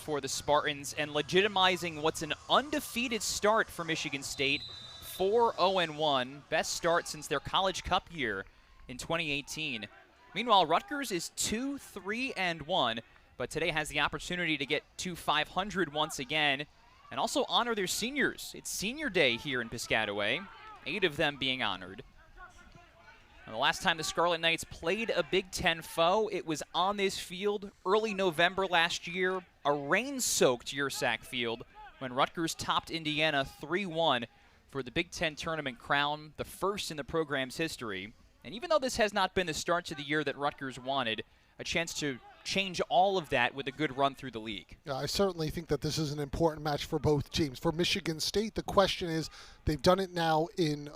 for the Spartans and legitimizing what's an undefeated start for Michigan State. 4-0-1, best start since their College Cup year in 2018. Meanwhile, Rutgers is 2-3-1, but today has the opportunity to get to 500 once again and also honor their seniors. It's senior day here in Piscataway, 8 of them being honored. And the last time the Scarlet Knights played a Big Ten foe, it was on this field early November last year, a rain-soaked Yersack field, when Rutgers topped Indiana 3-1 for the Big Ten tournament crown, the first in the program's history. And even though this has not been the start to the year that Rutgers wanted, a chance to change all of that with a good run through the league. Yeah, I certainly think that this is an important match for both teams. For Michigan State, the question is, they've done it now in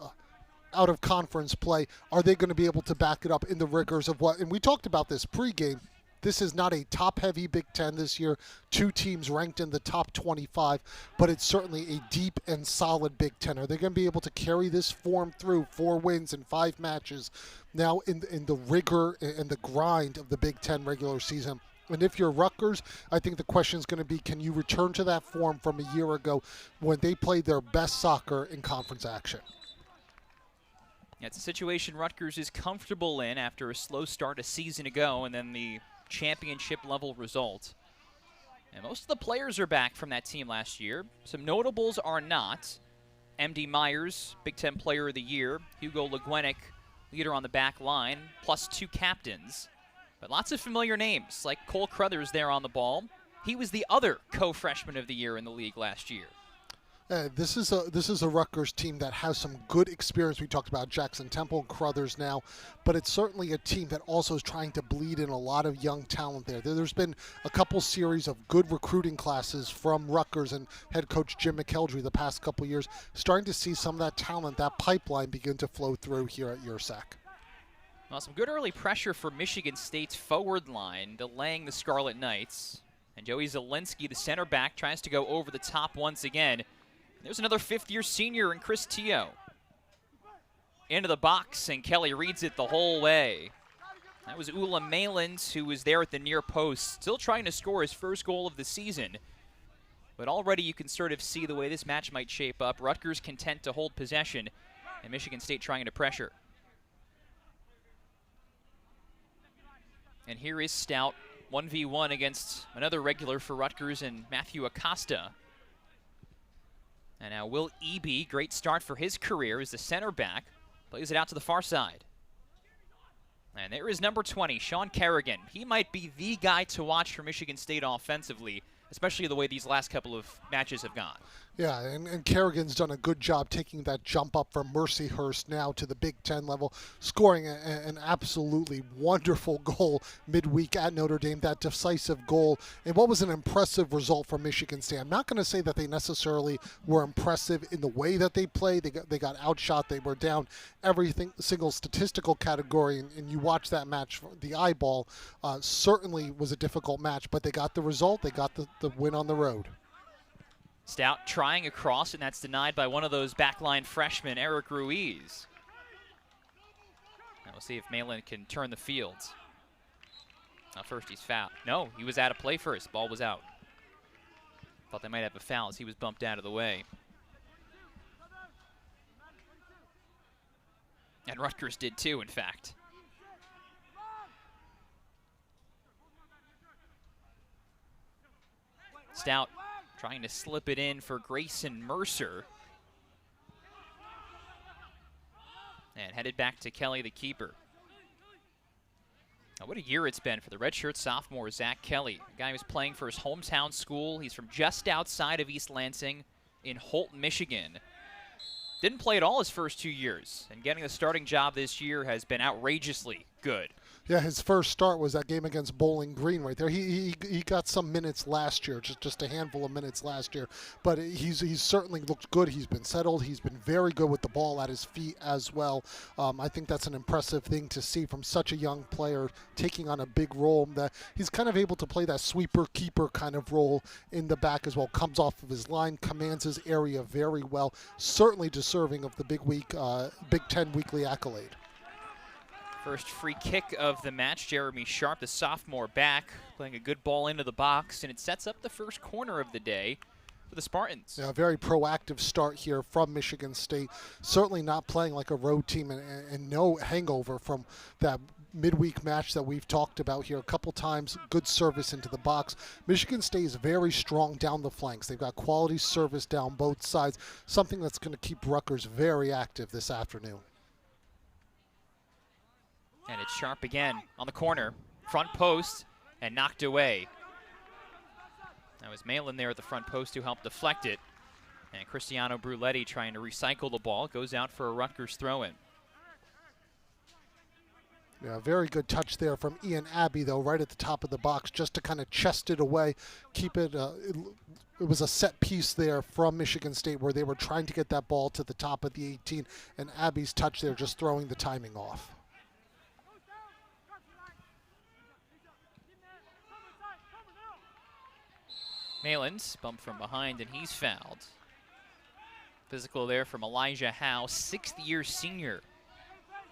out-of-conference play. Are they going to be able to back it up in the rigors of what? And we talked about this pregame. This is not a top-heavy Big Ten this year. 2 teams ranked in the top 25, but it's certainly a deep and solid Big Ten. Are they going to be able to carry this form through 4 wins in 5 matches now in the rigor and the grind of the Big Ten regular season? And if you're Rutgers, I think the question is going to be, can you return to that form from a year ago when they played their best soccer in conference action? It's a situation Rutgers is comfortable in after a slow start a season ago and then the championship level result. And most of the players are back from that team last year. Some notables are not. M.D. Myers, Big Ten Player of the Year. Hugo Legwenick, leader on the back line, plus 2 captains. But lots of familiar names, like Cole Crothers there on the ball. He was the other co-freshman of the year in the league last year. This is a Rutgers team that has some good experience. We talked about Jackson Temple and Crothers now, but it's certainly a team that also is trying to bleed in a lot of young talent there. There's been a couple series of good recruiting classes from Rutgers and head coach Jim McElderry the past couple years, starting to see some of that talent, that pipeline begin to flow through here at Yersack. Well, some good early pressure for Michigan State's forward line, delaying the Scarlet Knights. And Joey Zielinski, the center back, tries to go over the top once again. There's another 5th-year senior in Chris Teo. Into the box, and Kelly reads it the whole way. That was Ula Malins, who was there at the near post, still trying to score his first goal of the season. But already you can sort of see the way this match might shape up. Rutgers content to hold possession, and Michigan State trying to pressure. And here is Stout, 1v1 against another regular for Rutgers and Matthew Acosta. And now Will Eby, great start for his career as the center back, plays it out to the far side. And there is number 20, Sean Kerrigan. He might be the guy to watch for Michigan State offensively, especially the way these last couple of matches have gone. Yeah, and Kerrigan's done a good job taking that jump up from Mercyhurst now to the Big Ten level, scoring an absolutely wonderful goal midweek at Notre Dame, that decisive goal, and what was an impressive result from Michigan State. I'm not going to say that they necessarily were impressive in the way that they played. They got outshot. They were down every single statistical category, and you watch that match, the eyeball certainly was a difficult match, but they got the result. They got the win on the road. Stout trying across, and that's denied by one of those backline freshmen, Eric Ruiz. Now we'll see if Malin can turn the fields. Now first he's fouled. No, he was out of play first. Ball was out. Thought they might have a foul as he was bumped out of the way. And Rutgers did too, in fact. Stout trying to slip it in for Grayson Mercer. And headed back to Kelly, the keeper. Now, what a year it's been for the redshirt sophomore, Zach Kelly. A guy who's playing for his hometown school. He's from just outside of East Lansing in Holt, Michigan. Didn't play at all his first 2 years, and getting the starting job this year has been outrageously good. Yeah, his first start was that game against Bowling Green right there. He got some minutes last year, just a handful of minutes last year. But he's certainly looked good. He's been settled. He's been very good with the ball at his feet as well. I think that's an impressive thing to see from such a young player taking on a big role. That he's kind of able to play that sweeper-keeper kind of role in the back as well. Comes off of his line, commands his area very well. Certainly deserving of the Big Ten weekly accolade. First free kick of the match. Jeremy Sharp, the sophomore back, playing a good ball into the box, and it sets up the first corner of the day for the Spartans. Yeah, a very proactive start here from Michigan State. Certainly not playing like a road team, and no hangover from that midweek match that we've talked about here a couple times. Good service into the box. Michigan State is very strong down the flanks. They've got quality service down both sides, something that's going to keep Rutgers very active this afternoon. And it's Sharp again on the corner, front post, and knocked away. That was Malin there at the front post who helped deflect it. And Cristiano Bruletti trying to recycle the ball. Goes out for a Rutgers throw-in. Yeah, very good touch there from Ian Abbey, though, right at the top of the box, just to kind of chest it away, keep it. It was a set piece there from Michigan State where they were trying to get that ball to the top of the 18, and Abbey's touch there just throwing the timing off. Malin's bumped from behind, and he's fouled. Physical there from Elijah Howe, sixth-year senior,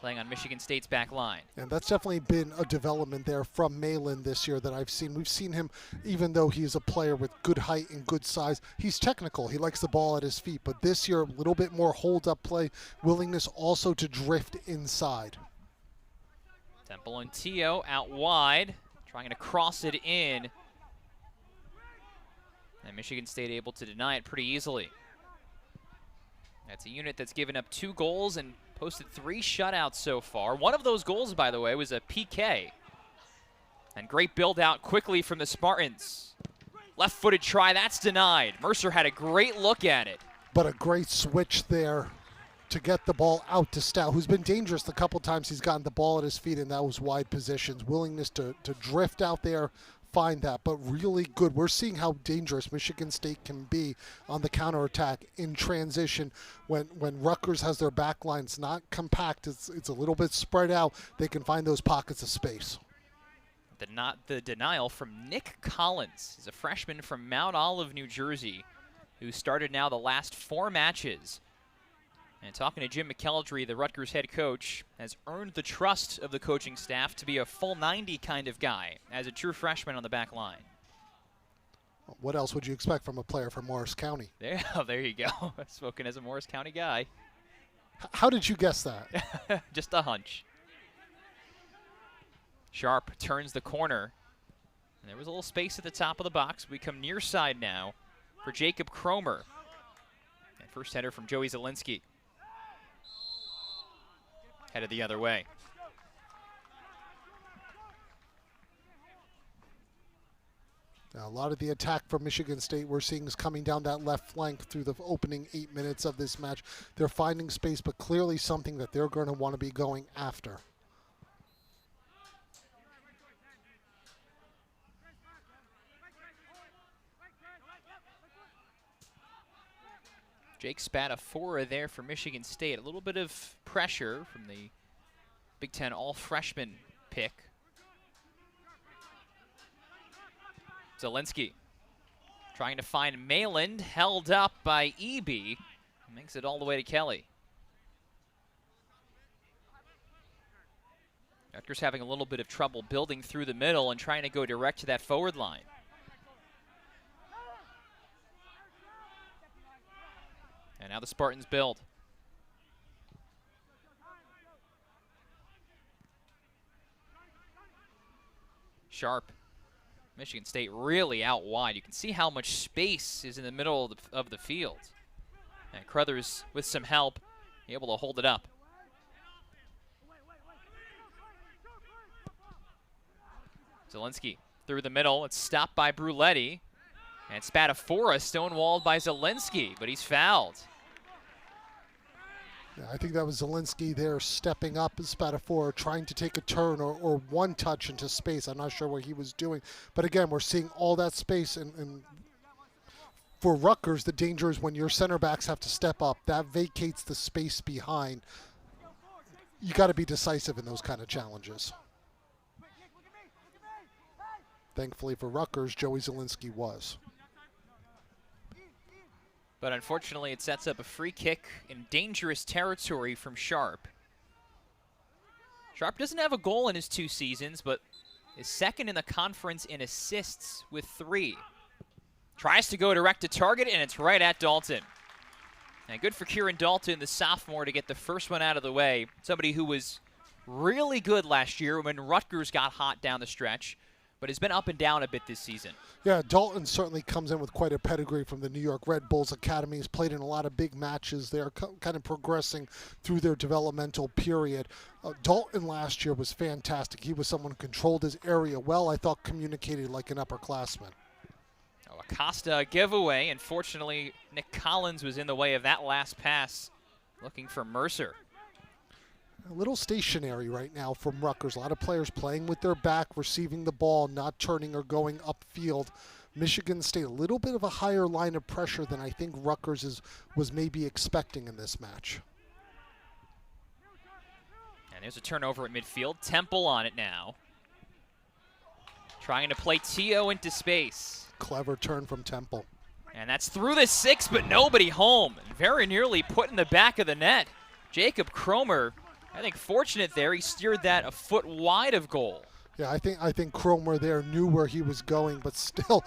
playing on Michigan State's back line. And that's definitely been a development there from Malin this year that I've seen. We've seen him, even though he's a player with good height and good size, he's technical. He likes the ball at his feet. But this year, a little bit more hold-up play, willingness also to drift inside. Temple and Tio out wide, trying to cross it in. And Michigan State able to deny it pretty easily. That's a unit that's given up 2 goals and posted 3 shutouts so far. One of those goals, by the way, was a PK. And great build out quickly from the Spartans. Left-footed try, that's denied. Mercer had a great look at it. But a great switch there to get the ball out to Stout, who's been dangerous the couple times he's gotten the ball at his feet in those wide positions. Willingness to drift out there, find that, but really good. We're seeing how dangerous Michigan State can be on the counterattack in transition when Rutgers has their back line. It's not compact, it's a little bit spread out. They can find those pockets of space. The denial from Nick Collins. He's a freshman from Mount Olive, New Jersey, who started now the last 4 matches. And talking to Jim McKeldry, the Rutgers head coach, has earned the trust of the coaching staff to be a full 90 kind of guy as a true freshman on the back line. What else would you expect from a player from Morris County? There you go. Spoken as a Morris County guy. How did you guess that? Just a hunch. Sharp turns the corner. And there was a little space at the top of the box. We come near side now for Jacob Cromer. And first header from Joey Zielinski. Headed the other way. Now, a lot of the attack from Michigan State we're seeing is coming down that left flank through the opening 8 minutes of this match. They're finding space, but clearly something that they're going to want to be going after. Jake Spadafora there for Michigan State. A little bit of pressure from the Big Ten all-freshman pick. Zielinski trying to find Malin, held up by Eby. Makes it all the way to Kelly. Rutgers having a little bit of trouble building through the middle and trying to go direct to that forward line. And now the Spartans build. Sharp. Michigan State really out wide. You can see how much space is in the middle of the field. And Crothers, with some help, able to hold it up. Zielinski through the middle. It's stopped by Bruletti. And Spadafora stonewalled by Zielinski, but he's fouled. Yeah, I think that was Zielinski there stepping up as Spadafora, trying to take a turn or one touch into space. I'm not sure what he was doing. But again, we're seeing all that space. And for Rutgers, the danger is when your center backs have to step up. That vacates the space behind. You got to be decisive in those kind of challenges. Thankfully for Rutgers, Joey Zielinski was. But unfortunately, it sets up a free kick in dangerous territory from Sharp. Sharp doesn't have a goal in his 2 seasons, but is second in the conference in assists with 3. Tries to go direct to target, and it's right at Dalton. And good for Kieran Dalton, the sophomore, to get the first one out of the way. Somebody who was really good last year when Rutgers got hot down the stretch, but has been up and down a bit this season. Yeah, Dalton certainly comes in with quite a pedigree from the New York Red Bulls Academy. He's played in a lot of big matches there, kind of progressing through their developmental period. Dalton last year was fantastic. He was someone who controlled his area well. I thought communicated like an upperclassman. Oh, Acosta giveaway. Unfortunately, Nick Collins was in the way of that last pass, looking for Mercer. A little stationary right now from Rutgers. A lot of players playing with their back, receiving the ball, not turning or going upfield. Michigan State, a little bit of a higher line of pressure than I think Rutgers was maybe expecting in this match. And there's a turnover at midfield. Temple on it now. Trying to play T.O. into space. Clever turn from Temple. And that's through the 6, but nobody home. Very nearly put in the back of the net. Jacob Cromer, I think fortunate there. He steered that a foot wide of goal. Yeah, I think Cromer there knew where he was going, but still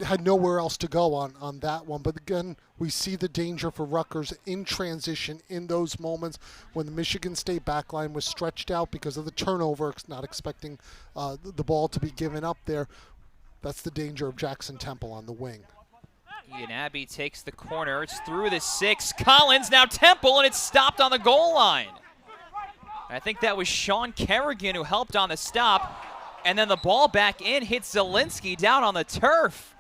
had nowhere else to go on that one. But again, we see the danger for Rutgers in transition in those moments when the Michigan State backline was stretched out because of the turnover, not expecting the ball to be given up there. That's the danger of Jackson Temple on the wing. Ian Abbey takes the corner. It's through the 6. Collins, now Temple, and it's stopped on the goal line. I think that was Sean Kerrigan who helped on the stop. And then the ball back in hits Zielinski down on the turf.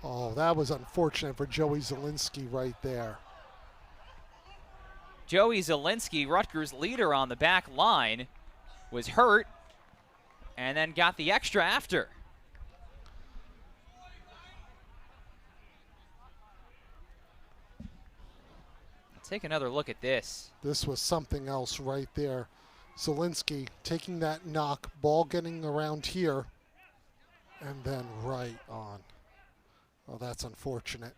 Oh, that was unfortunate for Joey Zielinski right there. Joey Zielinski, Rutgers' leader on the back line, was hurt and then got the extra after. Take another look at this. This was something else right there. Zielinski taking that knock, ball getting around here, and then right on. Oh, that's unfortunate.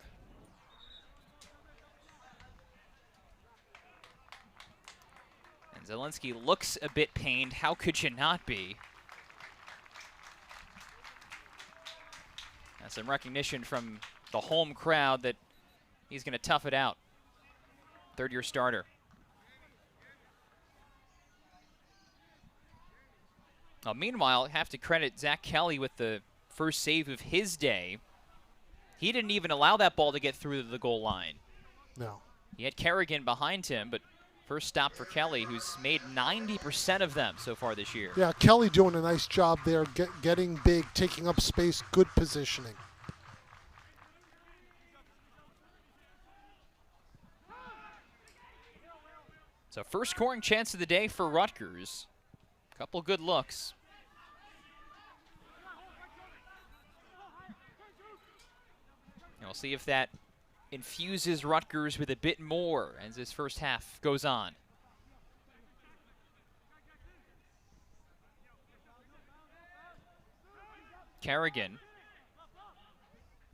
And Zielinski looks a bit pained. How could you not be? That's some recognition from the home crowd that he's going to tough it out. Third-year starter. Now, meanwhile, I have to credit Zach Kelly with the first save of his day. He didn't even allow that ball to get through the goal line. No. He had Kerrigan behind him, but first stop for Kelly, who's made 90% of them so far this year. Yeah, Kelly doing a nice job there, getting big, taking up space, good positioning. So first scoring chance of the day for Rutgers. Couple good looks. And we'll see if that infuses Rutgers with a bit more as this first half goes on. Kerrigan.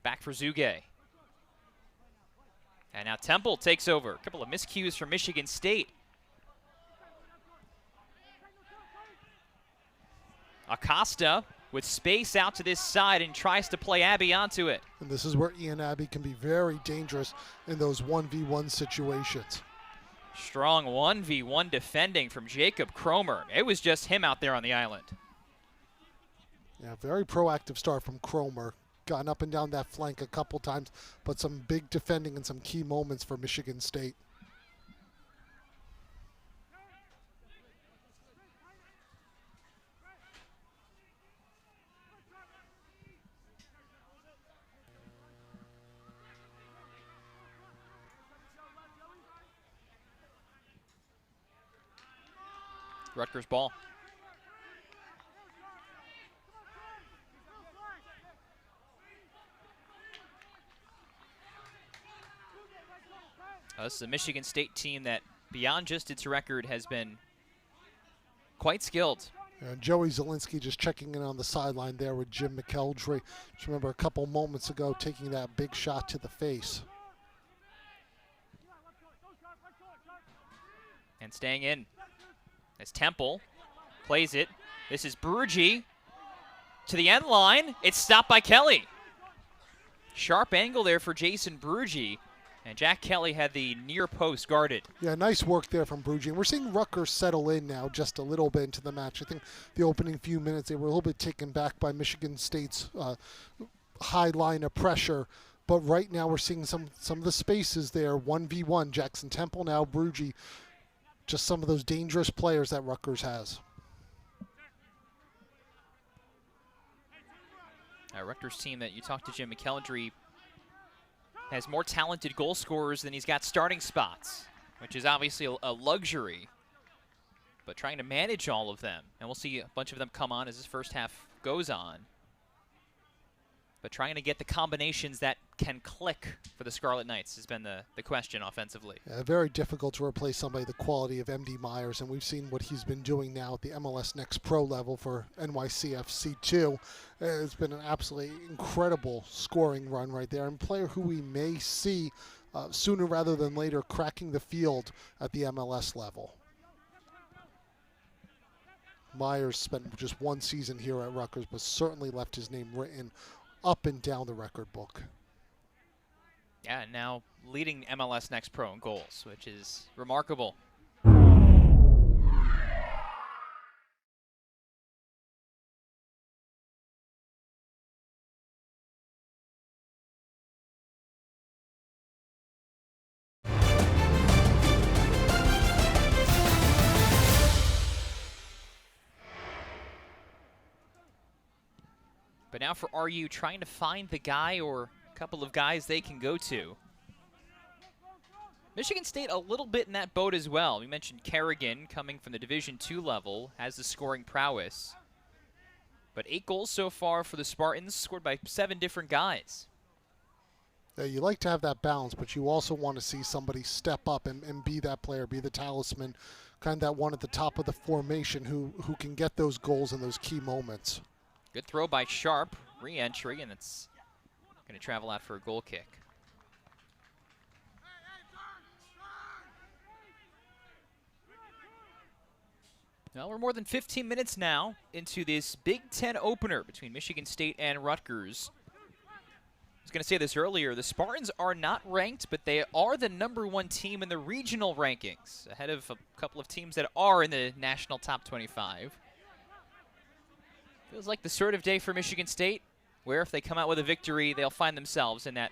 Back for Zuge. And now Temple takes over. A couple of miscues from Michigan State. Acosta with space out to this side and tries to play Abbey onto it. And this is where Ian Abbey can be very dangerous in those 1v1 situations. Strong 1v1 defending from Jacob Cromer. It was just him out there on the island. Yeah, very proactive start from Cromer. Gotten up and down that flank a couple times, but some big defending and some key moments for Michigan State. Rutgers ball. This is a Michigan State team that, beyond just its record, has been quite skilled. And Joey Zielinski just checking in on the sideline there with Jim McElderry. Just remember a couple moments ago taking that big shot to the face. And staying in as Temple Plays it. This is B1G to the end line. It's stopped by Kelly. Sharp angle there for Jason B1G. And Jack Kelly had the near post guarded. Yeah, nice work there from B1G. And we're seeing Rutgers settle in now just a little bit into the match. I think the opening few minutes, they were a little bit taken back by Michigan State's high line of pressure. But right now we're seeing some of the spaces there. 1v1, Jackson Temple now, B1G. Just some of those dangerous players that Rutgers has. Rutgers team that you talked to Jim McKellandry has more talented goal scorers than he's got starting spots, which is obviously a luxury. But trying to manage all of them, and we'll see a bunch of them come on as this first half goes on. But trying to get the combinations that can click for the Scarlet Knights has been the question offensively. Yeah, very difficult to replace somebody the quality of MD Myers, and we've seen what he's been doing now at the MLS Next Pro level for NYCFC2. It's been an absolutely incredible scoring run right there, and a player who we may see sooner rather than later cracking the field at the MLS level. Myers spent just one season here at Rutgers, but certainly left his name written up and down the record book. Yeah, and now leading MLS Next Pro in goals, which is remarkable. But now for RU, trying to find the guy or a couple of guys they can go to. Michigan State a little bit in that boat as well. We mentioned Kerrigan coming from the Division II level, has the scoring prowess. But 8 goals so far for the Spartans, scored by 7 different guys. Yeah, you like to have that balance, but you also want to see somebody step up and be that player, be the talisman, kind of that one at the top of the formation who can get those goals in those key moments. Good throw by Sharp, re-entry, and it's going to travel out for a goal kick. Well, we're more than 15 minutes now into this Big Ten opener between Michigan State and Rutgers. I was going to say this earlier, the Spartans are not ranked, but they are the #1 team in the regional rankings, ahead of a couple of teams that are in the national top 25. Feels like the sort of day for Michigan State, where if they come out with a victory, they'll find themselves in that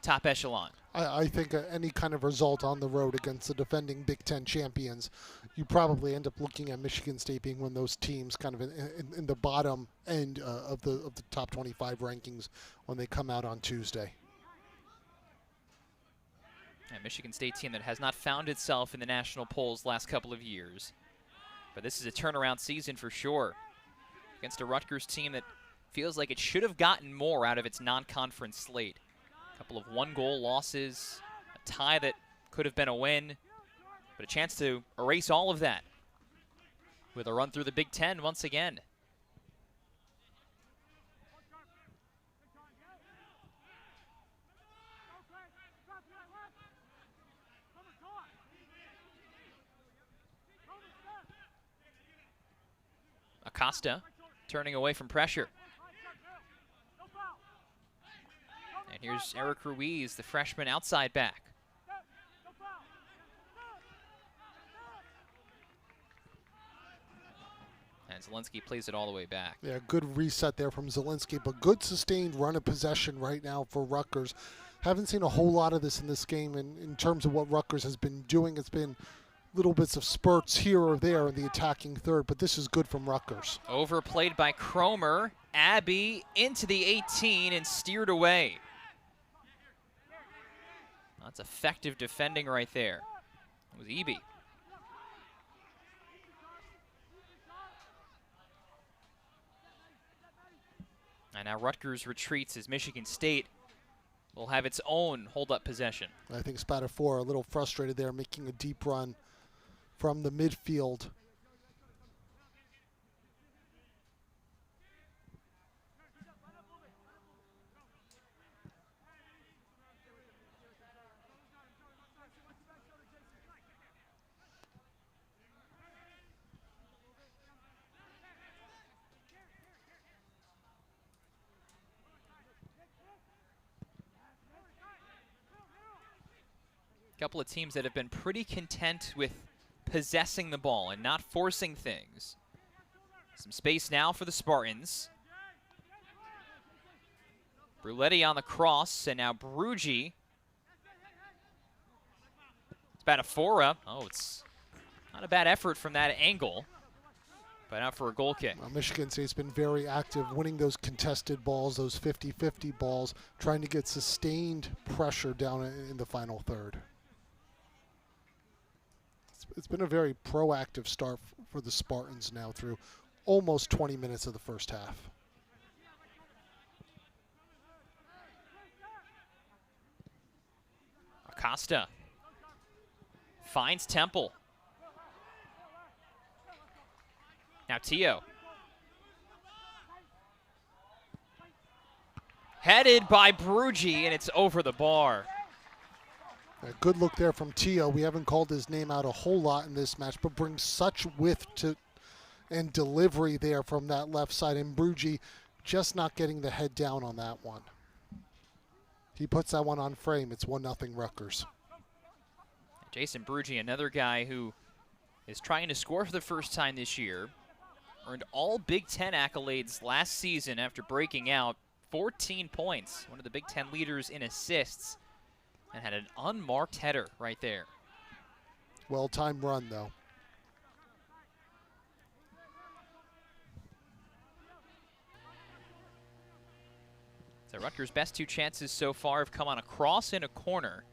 top echelon. I think any kind of result on the road against the defending Big Ten champions, you probably end up looking at Michigan State being one of those teams kind of in the bottom end of the top 25 rankings when they come out on Tuesday. A Michigan State team that has not found itself in the national polls the last couple of years. But this is a turnaround season for sure. Against a Rutgers team that feels like it should have gotten more out of its non-conference slate. A couple of 1-goal losses, a tie that could have been a win, but a chance to erase all of that with a run through the Big Ten once again. Acosta turning away from pressure. And here's Eric Ruiz, the freshman outside back. And Zielinski plays it all the way back. Yeah, good reset there from Zielinski, but good sustained run of possession right now for Rutgers. Haven't seen a whole lot of this in this game in terms of what Rutgers has been doing. It's been little bits of spurts here or there in the attacking third, but this is good from Rutgers. Overplayed by Cromer. Abbey into the 18 and steered away. That's effective defending right there. It was Eby. And now Rutgers retreats as Michigan State will have its own hold-up possession. I think Spatafor a little frustrated there, making a deep run from the midfield. couple of teams that have been pretty content with possessing the ball and not forcing things. Some space now for the Spartans. Bruletti on the cross, and now B1G. It's Spadafora. Oh, it's not a bad effort from that angle, but out for a goal kick. Well, Michigan State's been very active, winning those contested balls, those 50-50 balls, trying to get sustained pressure down in the final third. It's been a very proactive start for the Spartans now through almost 20 minutes of the first half. Acosta finds Temple. Now Tio. Headed by B1G, and it's over the bar. A good look there from Tio. We haven't called his name out a whole lot in this match, but brings such width to and delivery there from that left side. And B1G just not getting the head down on that one. He puts that one on frame. It's 1-0 Rutgers. Jason B1G, another guy who is trying to score for the first time this year. Earned all Big Ten accolades last season after breaking out. 14 points, one of the Big Ten leaders in assists, and had an unmarked header right there. Well-timed run, though. So Rutgers' best two chances so far have come on a cross and a corner.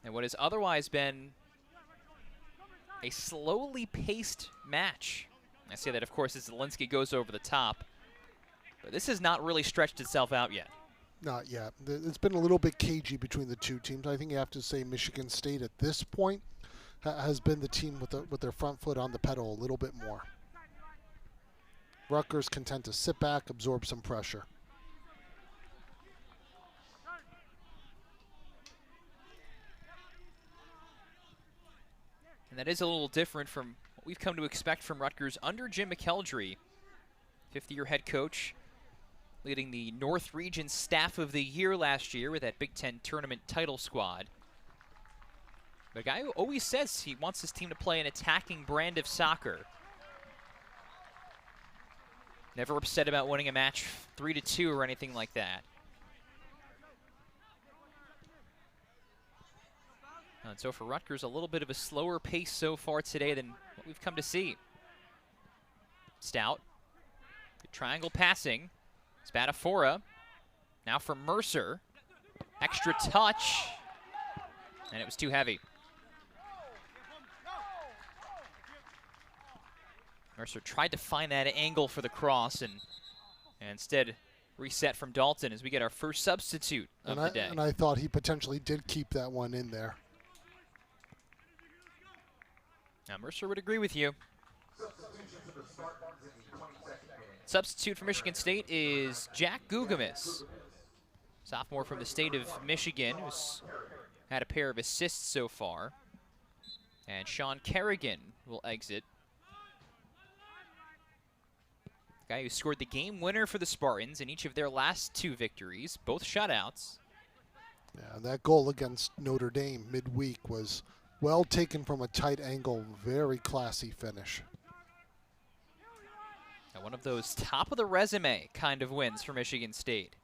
And what has otherwise been a slowly paced match. I say that, of course, as Zielinski goes over the top. But this has not really stretched itself out yet. Not yet. It's been a little bit cagey between the two teams. I think you have to say Michigan State at this point has been the team with their front foot on the pedal a little bit more. Rutgers content to sit back, absorb some pressure. And that is a little different from what we've come to expect from Rutgers under Jim McElderry, fifth-year head coach, leading the North Region Staff of the Year last year with that Big Ten tournament title squad. But a guy who always says he wants his team to play an attacking brand of soccer. Never upset about winning a match 3-2 or anything like that. And so for Rutgers, a little bit of a slower pace so far today than what we've come to see. Stout. Good triangle passing. Spadafora. Now for Mercer. Extra touch. And it was too heavy. Mercer tried to find that angle for the cross and instead reset from Dalton as we get our first substitute of the day. And I thought he potentially did keep that one in there. Now Mercer would agree with you. Substitute for Michigan State is Jack Gugamis, sophomore from the state of Michigan, who's had a pair of assists so far. And Sean Kerrigan will exit. The guy who scored the game winner for the Spartans in each of their last two victories, both shutouts. Yeah, that goal against Notre Dame midweek was well taken from a tight angle, very classy finish. Now one of those top of the resume kind of wins for Michigan State.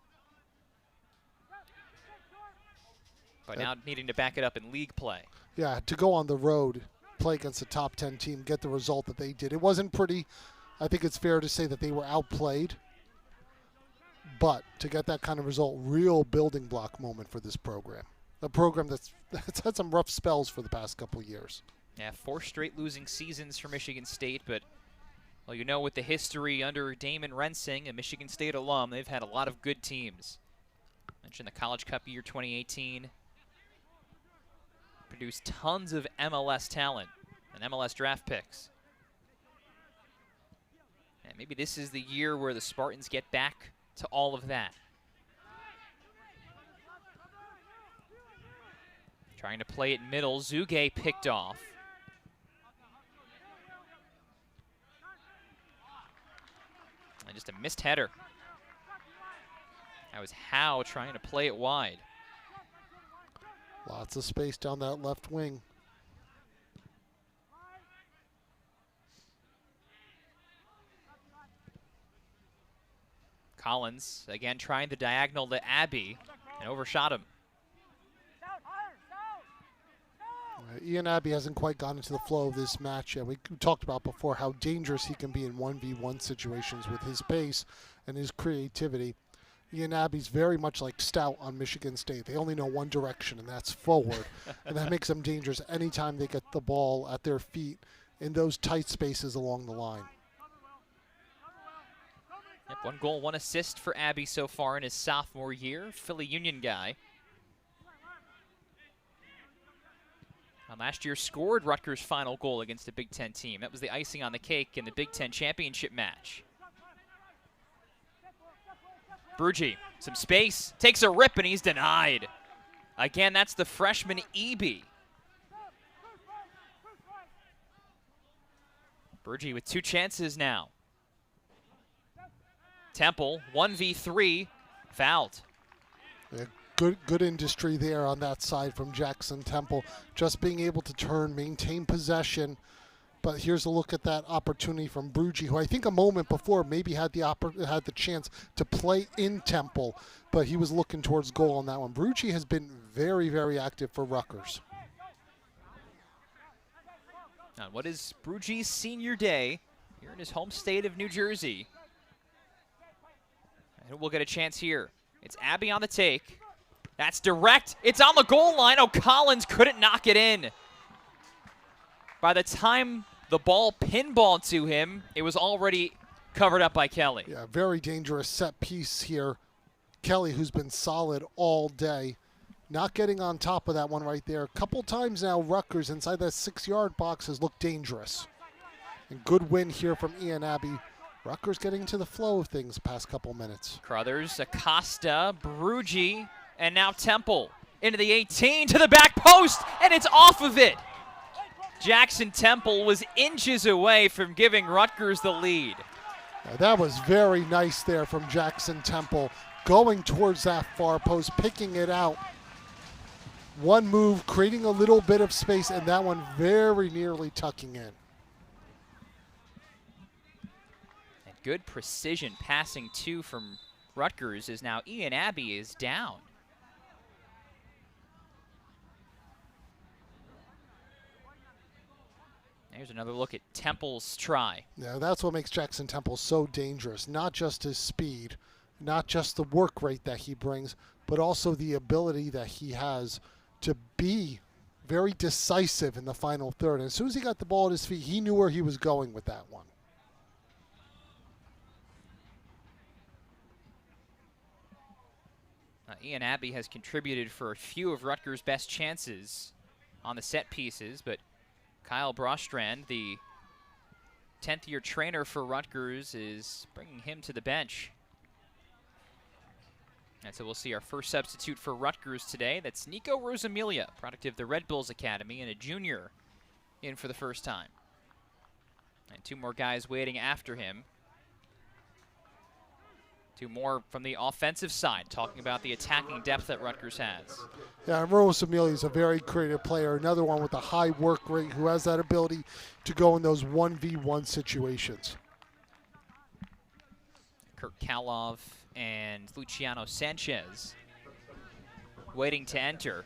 But now needing to back it up in league play. Yeah, to go on the road, play against a top 10 team, get the result that they did. It wasn't pretty. I think it's fair to say that they were outplayed. But to get that kind of result, real building block moment for this program. A program that's had some rough spells for the past couple years. Yeah, 4 straight losing seasons for Michigan State, but well, you know, with the history under Damon Rensing, a Michigan State alum, they've had a lot of good teams. Mentioned the College Cup year 2018. Produced tons of MLS talent and MLS draft picks. And maybe this is the year where the Spartans get back to all of that. Trying to play it middle. Zuge picked off. And just a missed header. That was Howe trying to play it wide. Lots of space down that left wing. Collins again trying the diagonal to Abbey and overshot him. Ian Abbey hasn't quite gotten into the flow of this match yet. We talked about before how dangerous he can be in 1v1 situations with his pace and his creativity. Ian Abbey's very much like Stout on Michigan State. They only know one direction, and that's forward. And that makes them dangerous anytime they get the ball at their feet in those tight spaces along the line. Yep, 1 goal, 1 assist for Abbey so far in his sophomore year. Philly Union guy. Last year scored Rutgers' final goal against a Big Ten team. That was the icing on the cake in the Big Ten championship match. B1G, some space, takes a rip and he's denied. Again, that's the freshman Eby. B1G with 2 chances now. Temple, 1v3, fouled. Yeah, good industry there on that side from Jackson Temple. Just being able to turn, maintain possession. But here's a look at that opportunity from B1G, who I think a moment before maybe had the chance to play in Temple, but he was looking towards goal on that one. B1G has been very, very active for Rutgers. On what is B1G's senior day here in his home state of New Jersey. And we'll get a chance here. It's Abbey on the take. That's direct. It's on the goal line. Oh, Collins couldn't knock it in. By the time the ball pinballed to him, it was already covered up by Kelly. Yeah, very dangerous set piece here. Kelly, who's been solid all day, not getting on top of that one right there. A couple times now, Rutgers inside that 6-yard box has looked dangerous. And good win here from Ian Abbey. Rutgers getting into the flow of things past couple minutes. Crothers, Acosta, B1G, and now Temple into the 18 to the back post, and it's off of it. Jackson Temple was inches away from giving Rutgers the lead. That was very nice there from Jackson Temple, going towards that far post, picking it out. One move, creating a little bit of space, and that one very nearly tucking in. And good precision passing too from Rutgers as now Ian Abbey is down. There's another look at Temple's try. Yeah, that's what makes Jackson Temple so dangerous. Not just his speed, not just the work rate that he brings, but also the ability that he has to be very decisive in the final third. And as soon as he got the ball at his feet, he knew where he was going with that one. Ian Abbey has contributed for a few of Rutgers' best chances on the set pieces, but Kyle Brostrand, the 10th-year trainer for Rutgers, is bringing him to the bench. And so we'll see our first substitute for Rutgers today. That's Nico Rosamilia, product of the Red Bulls Academy, and a junior in for the first time. And 2 more guys waiting after him. 2 more from the offensive side, talking about the attacking depth that Rutgers has. Yeah, Rose Amelia is a very creative player. Another one with a high work rate who has that ability to go in those 1v1 situations. Kurt Kalov and Luciano Sanchez waiting to enter.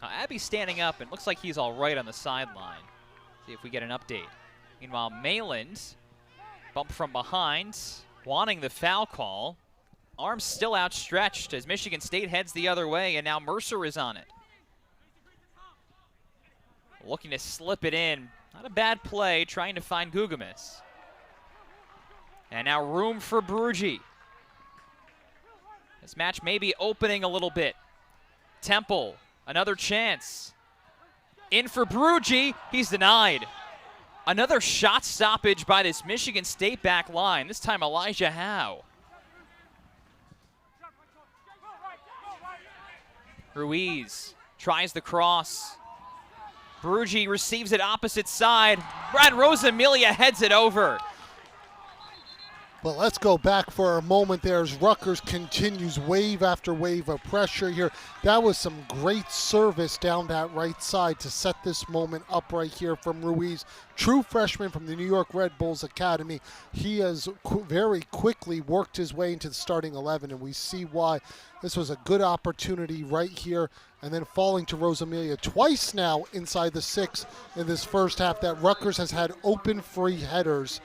Abbey's standing up and looks like he's all right on the sideline. See if we get an update. Meanwhile, Mayland, bump from behind, wanting the foul call. Arms still outstretched as Michigan State heads the other way, and now Mercer is on it. Looking to slip it in. Not a bad play, trying to find Gugamis. And now room for B1G. This match may be opening a little bit. Temple, another chance. In for B1G, he's denied. Another shot stoppage by this Michigan State back line, this time Elijah Howe. Ruiz tries the cross. B1G receives it opposite side. Brad Rosamilia heads it over. But let's go back for a moment there as Rutgers continues wave after wave of pressure here. That was some great service down that right side to set this moment up right here from Ruiz. True freshman from the New York Red Bulls Academy. He has very quickly worked his way into the starting 11, and we see why. This was a good opportunity right here, and then falling to Rosamilia twice now inside the 6 in this first half that Rutgers has had open free headers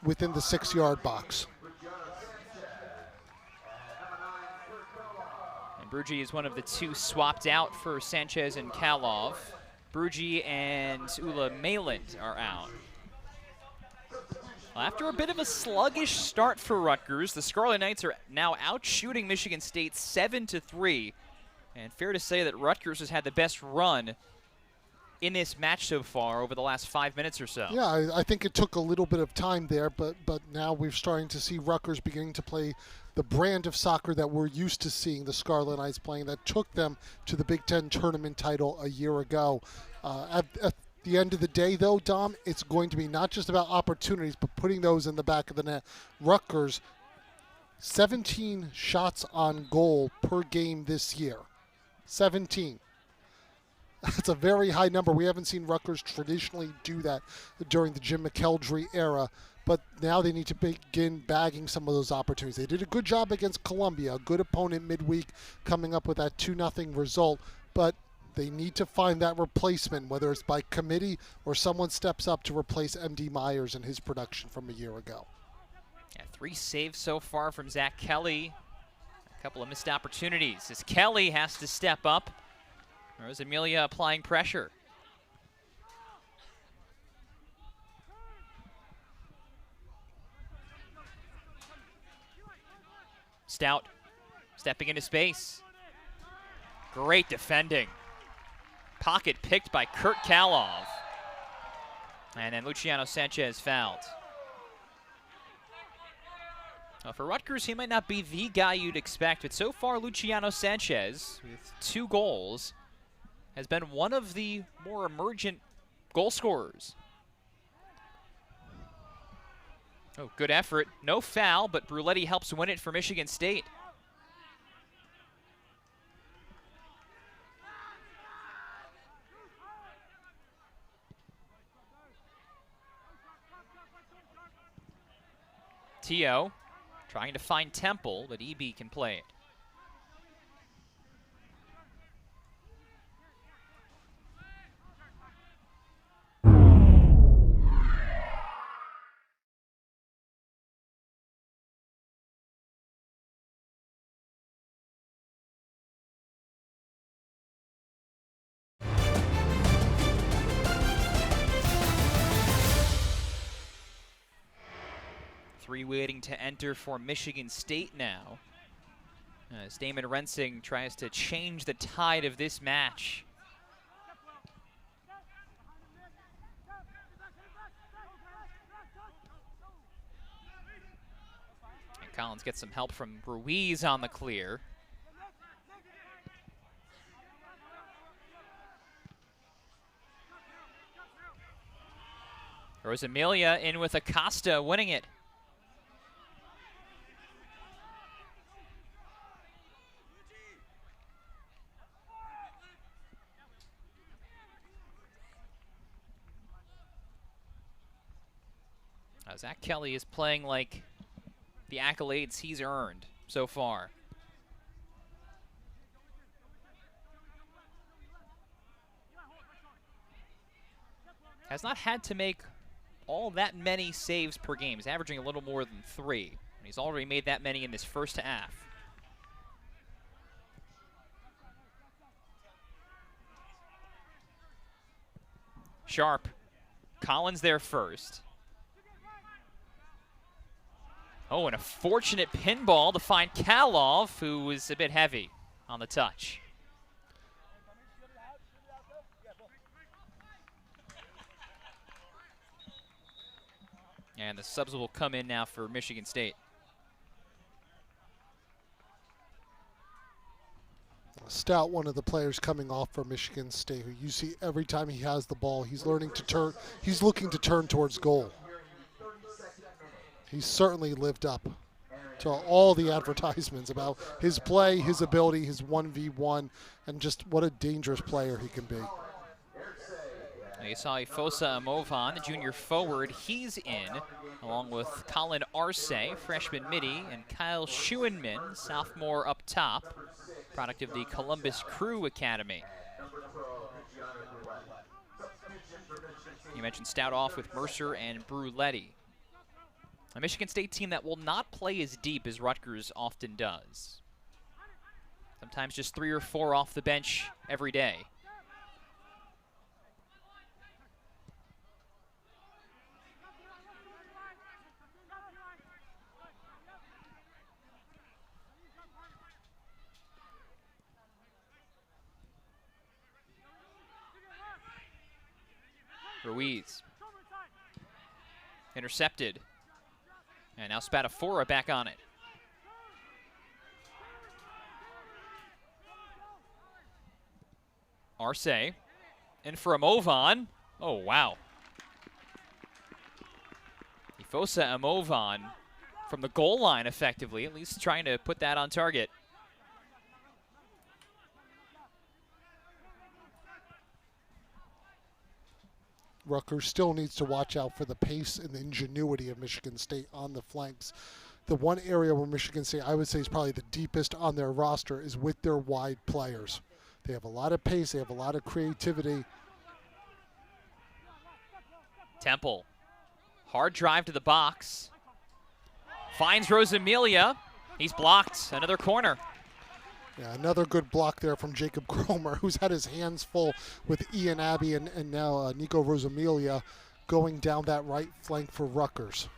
within the 6-yard box. And B1G is one of the two swapped out for Sanchez and Kalov. B1G and Ula Mayland are out. Well, after a bit of a sluggish start for Rutgers, the Scarlet Knights are now out shooting Michigan State 7-3. And fair to say that Rutgers has had the best run in this match so far over the last 5 minutes or so. Yeah, I think it took a little bit of time there, but now we're starting to see Rutgers beginning to play the brand of soccer that we're used to seeing the Scarlet Knights playing that took them to the Big Ten tournament title a year ago. At the end of the day, though, Dom, it's going to be not just about opportunities, but putting those in the back of the net. Rutgers, 17 shots on goal per game this year. 17. That's a very high number. We haven't seen Rutgers traditionally do that during the Jim McKeldry era, but now they need to begin bagging some of those opportunities. They did a good job against Columbia, a good opponent midweek, coming up with that 2-0 result, but they need to find that replacement, whether it's by committee or someone steps up to replace M.D. Myers and his production from a year ago. Yeah, 3 saves so far from Zach Kelly. A couple of missed opportunities as Kelly has to step up. There's Amelia applying pressure. Stout stepping into space. Great defending. Pocket picked by Kurt Kalov. And then Luciano Sanchez fouled. Now for Rutgers, he might not be the guy you'd expect, but so far Luciano Sanchez, with 2 goals, has been one of the more emergent goal scorers. Oh, good effort. No foul, but Bruletti helps win it for Michigan State. Tio trying to find Temple, but EB can play it. Three waiting to enter for Michigan State now, as Damon Rensing tries to change the tide of this match. And Collins gets some help from Ruiz on the clear. Rosamilia in with Acosta winning it. Zach Kelly is playing like the accolades he's earned so far. Has not had to make all that many saves per game. He's averaging a little more than 3. And he's already made that many in this first half. Sharp. Collins there first. Oh, and a fortunate pinball to find Kalov, who was a bit heavy on the touch. And the subs will come in now for Michigan State. Stout, one of the players coming off for Michigan State, who you see every time he has the ball, he's learning to turn, he's looking to turn towards goal. He's certainly lived up to all the advertisements about his play, his ability, his 1v1, and just what a dangerous player he can be. You saw Ifosa Amovan, the junior forward. He's in, along with Colin Arce, freshman midi, and Kyle Schuenman, sophomore up top, product of the Columbus Crew Academy. You mentioned Stout off with Mercer and Bruletti. A Michigan State team that will not play as deep as Rutgers often does. Sometimes just 3 or 4 off the bench every day. Ruiz. Intercepted. And now Spatafora back on it. Arce. In for Amovan. Oh, wow. Ifosa Amovan from the goal line effectively, at least trying to put that on target. Rutgers still needs to watch out for the pace and the ingenuity of Michigan State on the flanks. The one area where Michigan State, I would say, is probably the deepest on their roster is with their wide players. They have a lot of pace. They have a lot of creativity. Temple. Hard drive to the box. Finds Rosamilia. He's blocked. Another corner. Yeah, another good block there from Jacob Cromer, who's had his hands full with Ian Abbey and now Nico Rosamilia going down that right flank for Rutgers.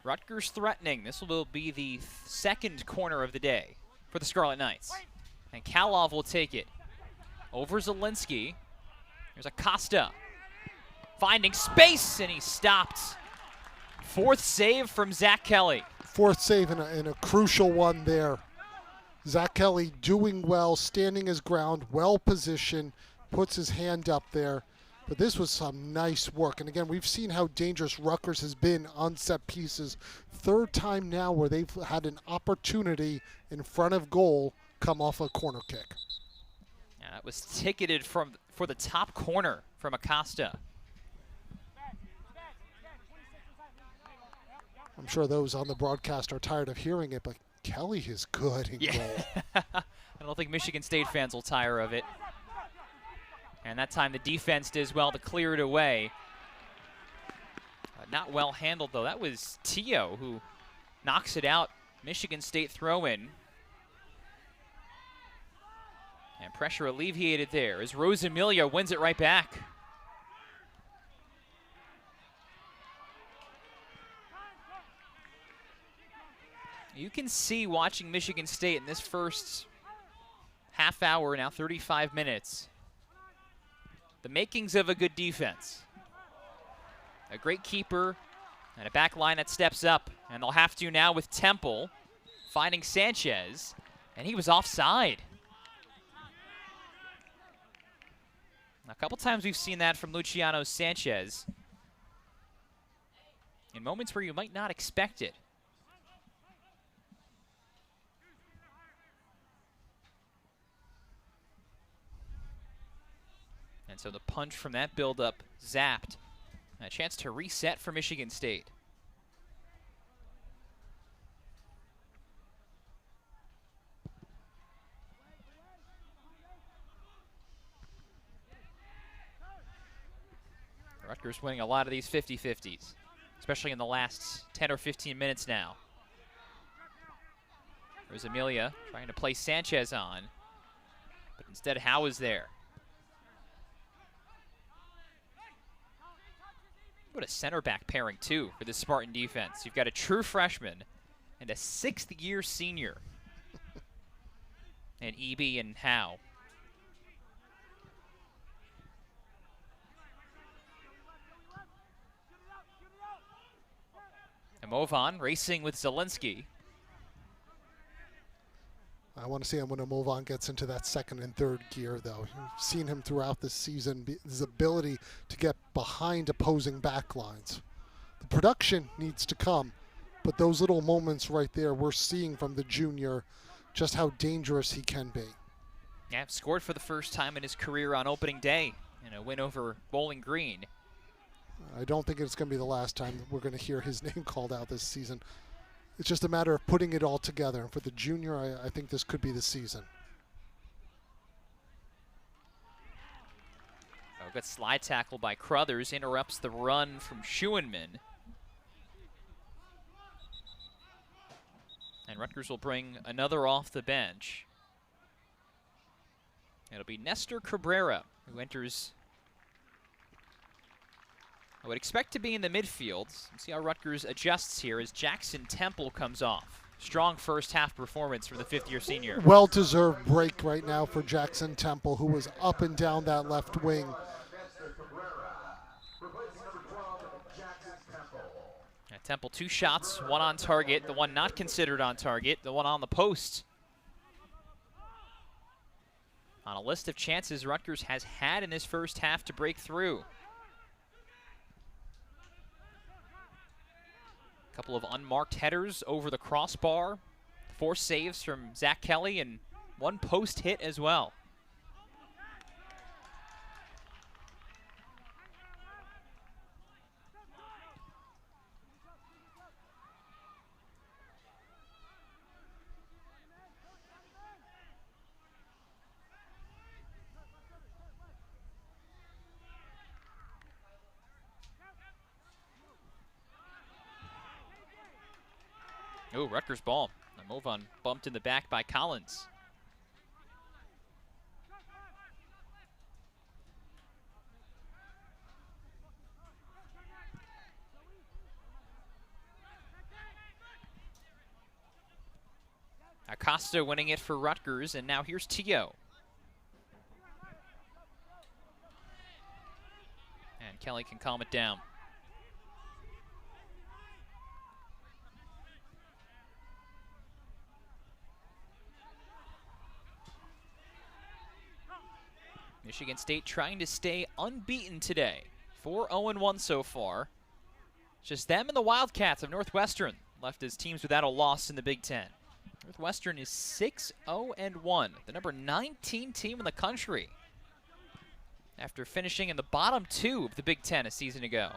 Rutgers threatening. This will be the second corner of the day for the Scarlet Knights. And Kalov will take it. Over Zielinski. There's Acosta. Finding space, and he stopped. 4th save from Zach Kelly. 4th save and a crucial one there. Zach Kelly doing well, standing his ground, well positioned, puts his hand up there. But this was some nice work. And again, we've seen how dangerous Rutgers has been on set pieces. 3rd time now where they've had an opportunity in front of goal come off a corner kick. Yeah, it was ticketed for the top corner from Acosta. I'm sure those on the broadcast are tired of hearing it, but Kelly is good in goal. I don't think Michigan State fans will tire of it. And that time the defense does well to clear it away. Not well handled, though. That was Tio who knocks it out. Michigan State throw-in. And pressure alleviated there as Rosamilia wins it right back. You can see watching Michigan State in this first half hour, now 35 minutes, the makings of a good defense. A great keeper and a back line that steps up. And they'll have to now with Temple finding Sanchez, and he was offside. A couple times we've seen that from Luciano Sanchez in moments where you might not expect it. And so the punch from that buildup zapped. A chance to reset for Michigan State. Rutgers winning a lot of these 50-50s, especially in the last 10 or 15 minutes now. There's Amelia trying to play Sanchez on, but instead Howe is there. What a center back pairing, too, for this Spartan defense. You've got a true freshman and a 6th-year senior. And Eby and Howe. And Movan racing with Zielinski. I want to see him when Mulvan gets into that second and third gear, though. You've seen him throughout the season, his ability to get behind opposing backlines. The production needs to come, but those little moments right there, we're seeing from the junior just how dangerous he can be. Yeah, scored for the first time in his career on opening day in a win over Bowling Green. I don't think it's going to be the last time that we're going to hear his name called out this season. It's just a matter of putting it all together. And for the junior, I think this could be the season. Oh, good slide tackle by Crothers, interrupts the run from Schuenman. And Rutgers will bring another off the bench. It'll be Nestor Cabrera, who enters, I would expect to be in the midfield. Let's see how Rutgers adjusts here as Jackson Temple comes off. Strong first half performance from the fifth-year senior. Well-deserved break right now for Jackson Temple, who was up and down that left wing. Temple 2 shots, 1 on target, the one not considered on target, the one on the post. On a list of chances Rutgers has had in this first half to break through. A couple of unmarked headers over the crossbar, 4 saves from Zach Kelly, and 1 post hit as well. Oh, Rutgers ball. A move on bumped in the back by Collins. Acosta winning it for Rutgers, and now here's Tio. And Kelly can calm it down. Michigan State trying to stay unbeaten today. 4-0-1 so far. Just them and the Wildcats of Northwestern left as teams without a loss in the Big Ten. Northwestern is 6-0-1, the number 19 team in the country, after finishing in the bottom 2 of the Big Ten a season ago.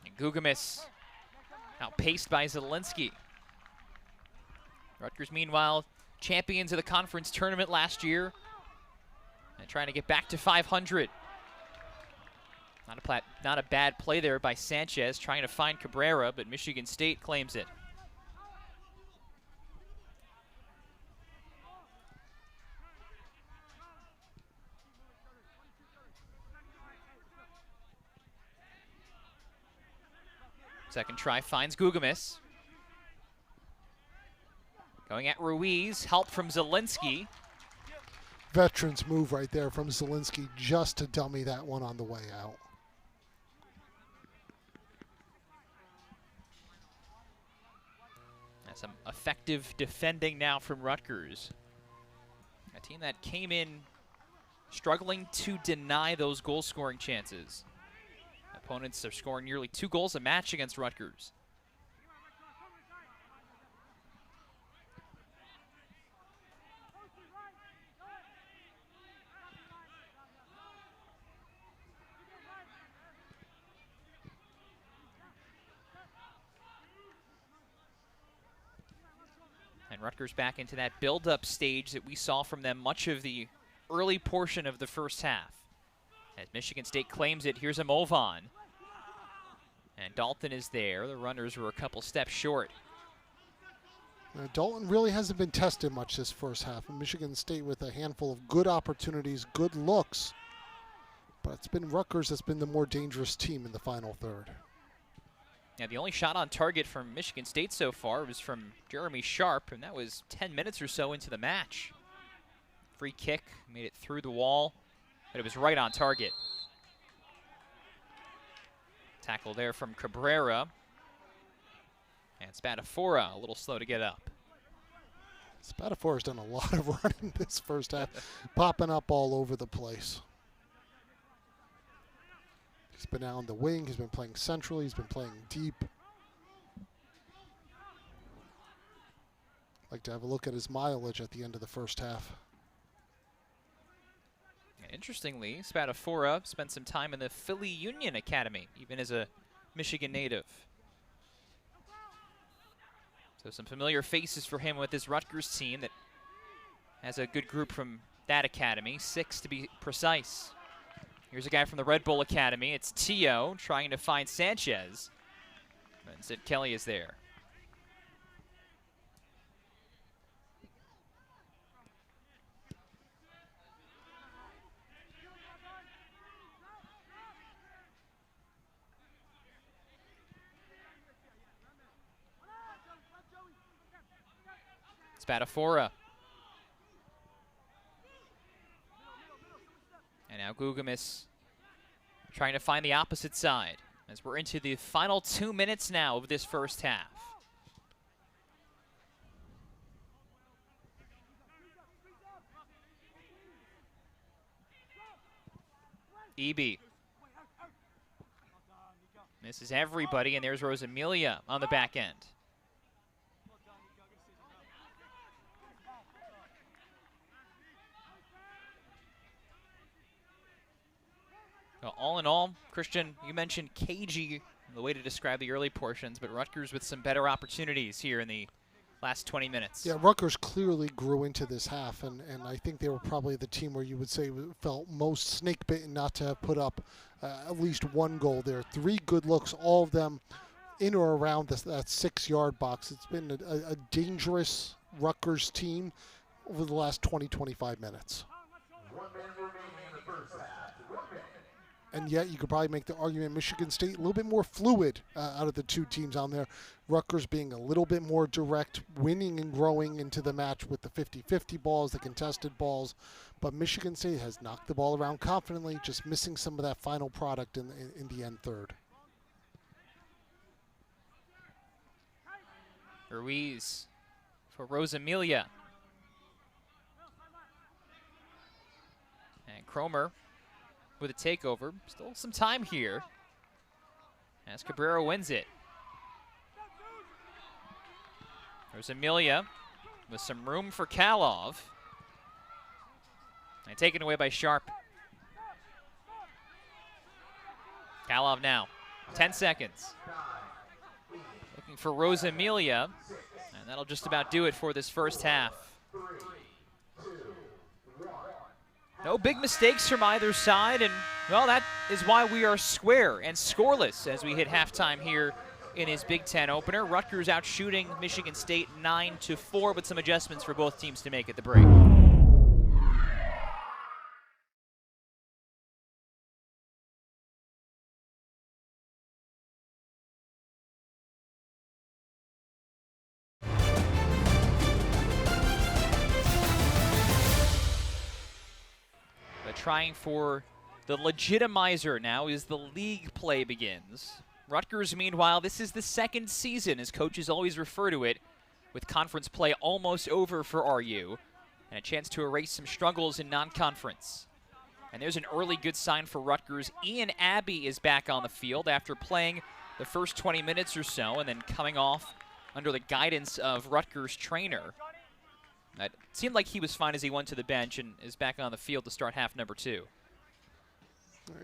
And Gugamis outpaced by Zielinski. Rutgers, meanwhile, champions of the conference tournament last year, and trying to get back to 500. Not a bad play there by Sanchez, trying to find Cabrera, but Michigan State claims it. Second try finds Gugamis. Going at Ruiz, help from Zielinski. Veterans move right there from Zielinski just to dummy that one on the way out. That's some effective defending now from Rutgers. A team that came in struggling to deny those goal-scoring chances. Opponents are scoring nearly 2 goals a match against Rutgers. And Rutgers back into that build-up stage that we saw from them much of the early portion of the first half. As Michigan State claims it, here's a Mulvan. And Dalton is there. The runners were a couple steps short. Dalton really hasn't been tested much this first half. Michigan State with a handful of good opportunities, good looks. But it's been Rutgers that's been the more dangerous team in the final third. Yeah, the only shot on target from Michigan State so far was from Jeremy Sharp, and that was 10 minutes or so into the match. Free kick, made it through the wall, but it was right on target. Tackle there from Cabrera. And Spadafora a little slow to get up. Spatafora's done a lot of running this first half, popping up all over the place. He's been out on the wing. He's been playing centrally. He's been playing deep. Like to have a look at his mileage at the end of the first half. Interestingly, Spatafora spent some time in the Philly Union Academy, even as a Michigan native. So some familiar faces for him with this Rutgers team that has a good group from that academy, 6 to be precise. Here's a guy from the Red Bull Academy. It's Tio trying to find Sanchez. But instead, Kelly is there. Spatafora. And now Gugamis trying to find the opposite side as we're into the final 2 minutes now of this first half. Eby misses everybody, and there's Rosamilia on the back end. Well, all in all, Christian, you mentioned cagey, the way to describe the early portions, but Rutgers with some better opportunities here in the last 20 minutes. Yeah, Rutgers clearly grew into this half, and I think they were probably the team where you would say felt most snake-bitten not to have put up at least one goal there. 3 good looks, all of them in or around that 6-yard box. It's been a dangerous Rutgers team over the last 20-25 minutes. 1 minute remaining in the first half. 1 minute. And yet you could probably make the argument Michigan State a little bit more fluid out of the 2 teams on there. Rutgers being a little bit more direct, winning and growing into the match with the 50-50 balls, the contested balls. But Michigan State has knocked the ball around confidently, just missing some of that final product in the end third. Ruiz for Rosamilia. And Cromer with a takeover. Still some time here as Cabrera wins it. There's Amelia with some room for Kalov. And taken away by Sharp. Kalov now, 10 seconds. Looking for Rosamilia, and that'll just about do it for this first half. No big mistakes from either side, and, well, that is why we are square and scoreless as we hit halftime here in his Big Ten opener. Rutgers out shooting Michigan State 9-4 with some adjustments for both teams to make at the break. Trying for the legitimizer now as the league play begins. Rutgers, meanwhile, this is the second season, as coaches always refer to it, with conference play almost over for RU, and a chance to erase some struggles in non-conference. And there's an early good sign for Rutgers. Ian Abbey is back on the field after playing the first 20 minutes or so, and then coming off under the guidance of Rutgers trainer. It seemed like he was fine as he went to the bench and is back on the field to start half number 2.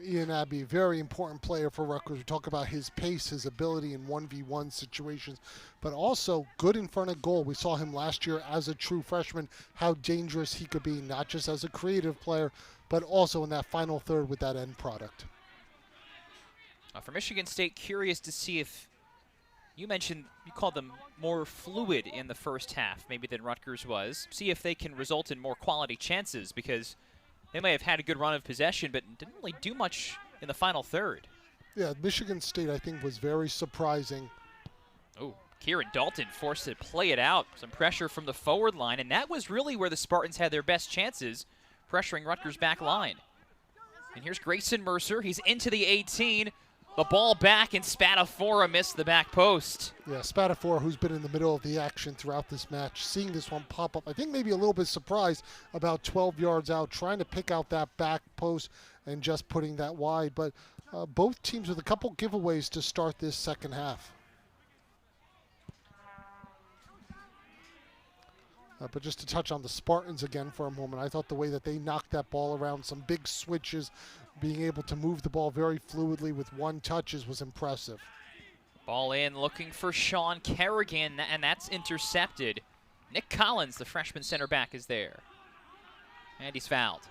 Ian Abbey, very important player for Rutgers. We talk about his pace, his ability in 1v1 situations, but also good in front of goal. We saw him last year as a true freshman, how dangerous he could be, not just as a creative player, but also in that final third with that end product. For Michigan State, curious to see if, you mentioned you called them more fluid in the first half maybe than Rutgers was. See if they can result in more quality chances, because they may have had a good run of possession but didn't really do much in the final third. Yeah, Michigan State I think was very surprising. Oh, Kieran Dalton forced to play it out. Some pressure from the forward line, and that was really where the Spartans had their best chances, pressuring Rutgers' back line. And here's Grayson Mercer. He's into the 18. The ball back, and Spadafora missed the back post. Yeah, Spadafora, who's been in the middle of the action throughout this match, seeing this one pop up, I think maybe a little bit surprised, about 12 yards out, trying to pick out that back post and just putting that wide. But both teams with a couple giveaways to start this second half. But just to touch on the Spartans again for a moment, I thought the way that they knocked that ball around, some big switches, being able to move the ball very fluidly with one touches was impressive. Ball in, looking for Sean Kerrigan, and that's intercepted. Nick Collins, the freshman center back, is there. And he's fouled.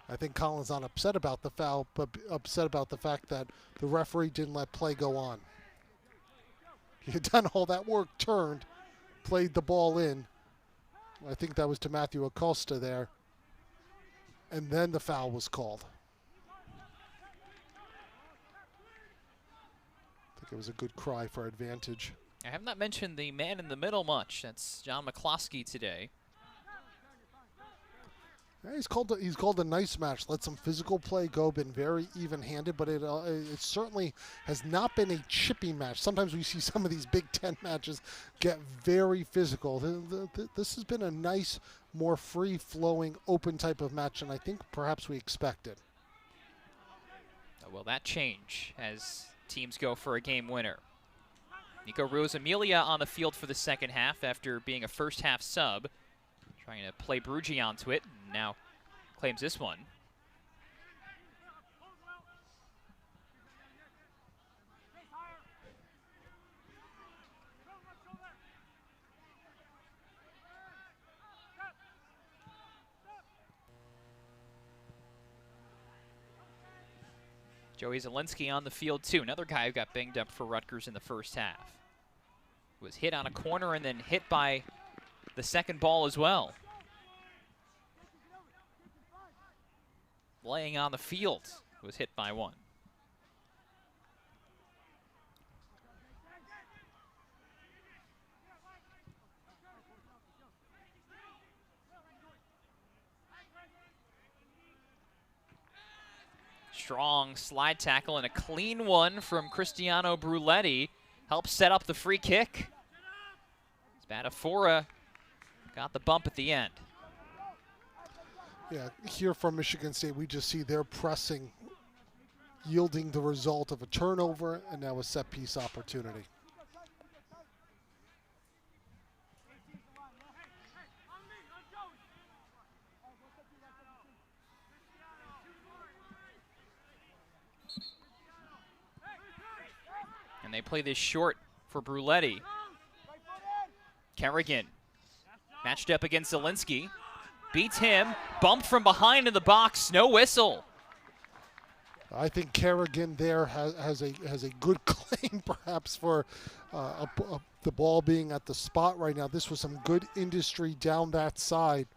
I think Collins not upset about the foul, but upset about the fact that the referee didn't let play go on. He had done all that work, turned, played the ball in. I think that was to Matthew Acosta there. And then the foul was called. I think it was a good cry for advantage. I have not mentioned the man in the middle much. That's John McCloskey today. Yeah, he's called a nice match. Let some physical play go. Been very even-handed, but it certainly has not been a chippy match. Sometimes we see some of these Big Ten matches get very physical. This has been a nice, more free-flowing, open type of match, and I think perhaps we expected. Will that change as teams go for a game winner? Nico Rosamilia on the field for the second half after being a first-half sub. Trying to play Brugge onto it, and now claims this one. Joey Zielinski on the field too, another guy who got banged up for Rutgers in the first half. Was hit on a corner and then hit by the second ball as well. Laying on the field, was hit by one. Strong slide tackle and a clean one from Cristiano Bruletti helps set up the free kick. Spadafora got the bump at the end. Yeah, here from Michigan State, we just see their pressing yielding the result of a turnover and now a set-piece opportunity. And they play this short for Bruletti. Kerrigan matched up against Zielinski. Beats him, bumped from behind in the box, no whistle. I think Kerrigan there has a good claim perhaps for the ball being at the spot right now. This was some good industry down that side.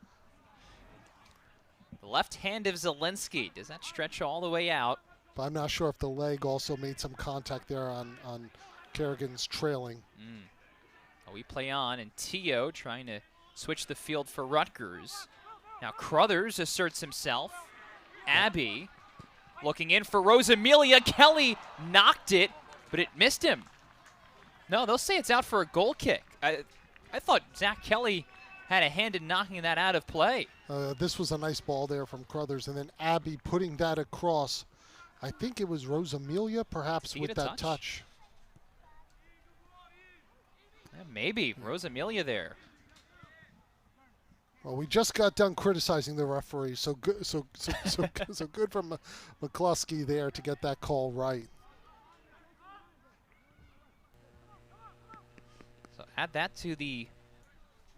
The left hand of Zielinski, does that stretch all the way out? But I'm not sure if the leg also made some contact there on Kerrigan's trailing. We play on, and Tio trying to switch the field for Rutgers. Now Crothers asserts himself. Abbey looking in for Rosamilia. Kelly knocked it, but it missed him. No, they'll say it's out for a goal kick. I thought Zach Kelly had a hand in knocking that out of play. This was a nice ball there from Crothers, and then Abbey putting that across. I think it was Rosamilia perhaps with that touch. Yeah, maybe Rosamilia there. Well, we just got done criticizing the referee, so good, so good from McCluskey there to get that call right. So add that to the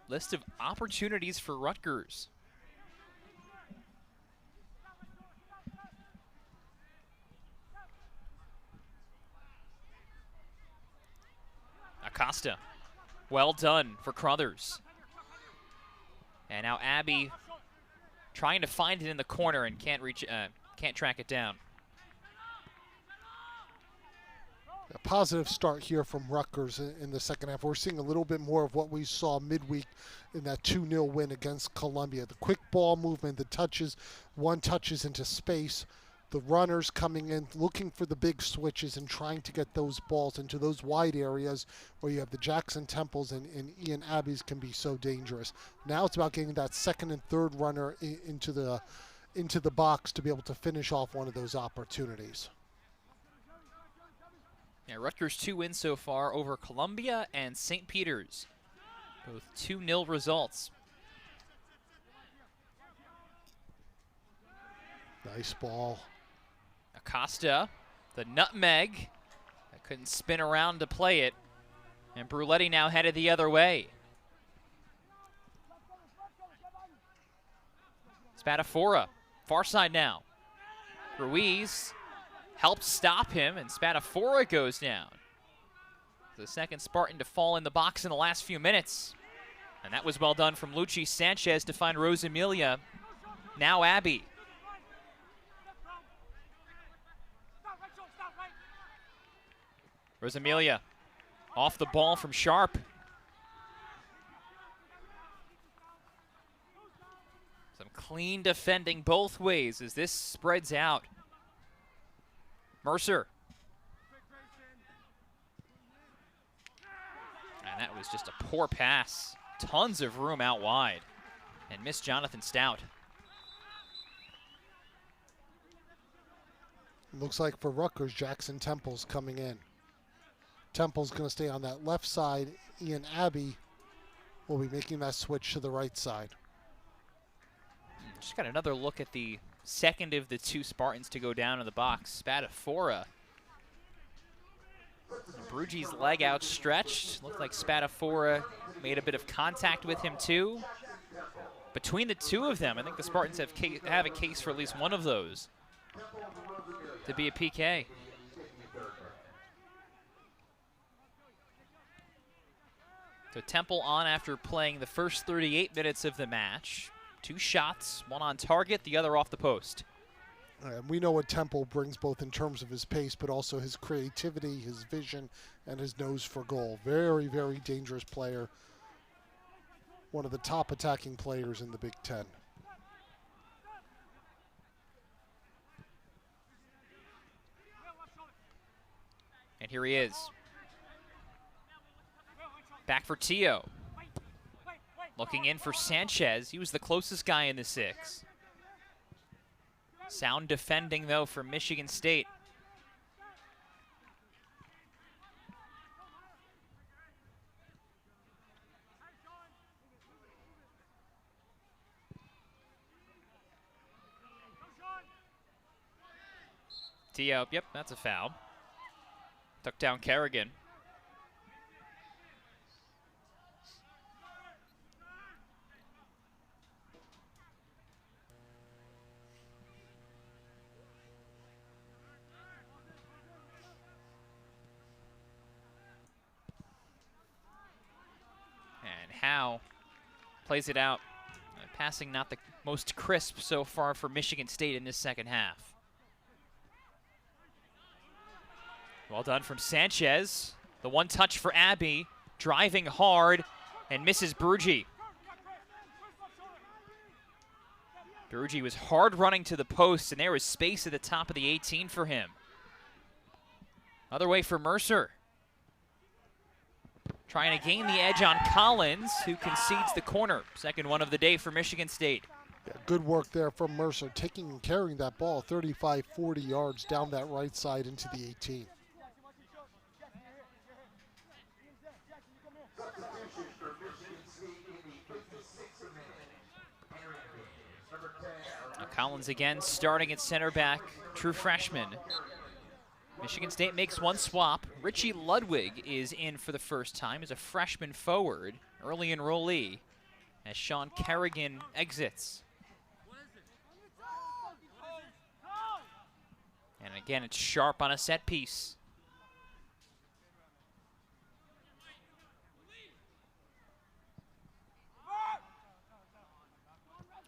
list of opportunities for Rutgers. Acosta, well done for Crothers. And now Abbey trying to find it in the corner and can't track it down. A positive start here from Rutgers in the second half. We're seeing a little bit more of what we saw midweek in that 2-0 win against Columbia. The quick ball movement, the touches, one touches into space, the runners coming in, looking for the big switches and trying to get those balls into those wide areas where you have the Jackson Temples and Ian Abbeys can be so dangerous. Now it's about getting that second and third runner into the box to be able to finish off one of those opportunities. Yeah, Rutgers 2 wins so far over Columbia and St. Peter's. Both 2-0 results. Nice ball. Acosta, the nutmeg. I couldn't spin around to play it. And Bruletti now headed the other way. Spadafora, far side now. Ruiz helps stop him, and Spadafora goes down. The second Spartan to fall in the box in the last few minutes. And that was well done from Lucci Sanchez to find Rosamilia. Now Abbey. Rosamilia off the ball from Sharp. Some clean defending both ways as this spreads out. Mercer. And that was just a poor pass. Tons of room out wide. And missed Jonathan Stout. Looks like for Rutgers, Jackson Temple's coming in. Temple's going to stay on that left side. Ian Abbey will be making that switch to the right side. Just got another look at the second of the two Spartans to go down in the box. Spadafora. Brugi's leg outstretched. Looked like Spadafora made a bit of contact with him too. Between the two of them, I think the Spartans have a case for at least one of those to be a PK. So Temple on after playing the first 38 minutes of the match. 2 shots, one on target, the other off the post. And we know what Temple brings both in terms of his pace, but also his creativity, his vision, and his nose for goal. Very, very dangerous player. One of the top attacking players in the Big Ten. And here he is. Back for Tio. Looking in for Sanchez. He was the closest guy in the 6. Sound defending, though, for Michigan State. Tio, yep, that's a foul. Took down Kerrigan. And Howe plays it out. Passing not the most crisp so far for Michigan State in this second half. Well done from Sanchez. The one touch for Abbey. Driving hard and misses Brugi. Brugi was hard running to the post, and there was space at the top of the 18 for him. Other way for Mercer. Trying to gain the edge on Collins, who concedes the corner. Second one of the day for Michigan State. Yeah, good work there from Mercer, taking and carrying that ball 35, 40 yards down that right side into the 18. Now Collins again starting at center back, true freshman. Michigan State makes one swap. Richie Ludwig is in for the first time as a freshman forward, early enrollee, as Sean Kerrigan exits. And again, it's Sharp on a set piece.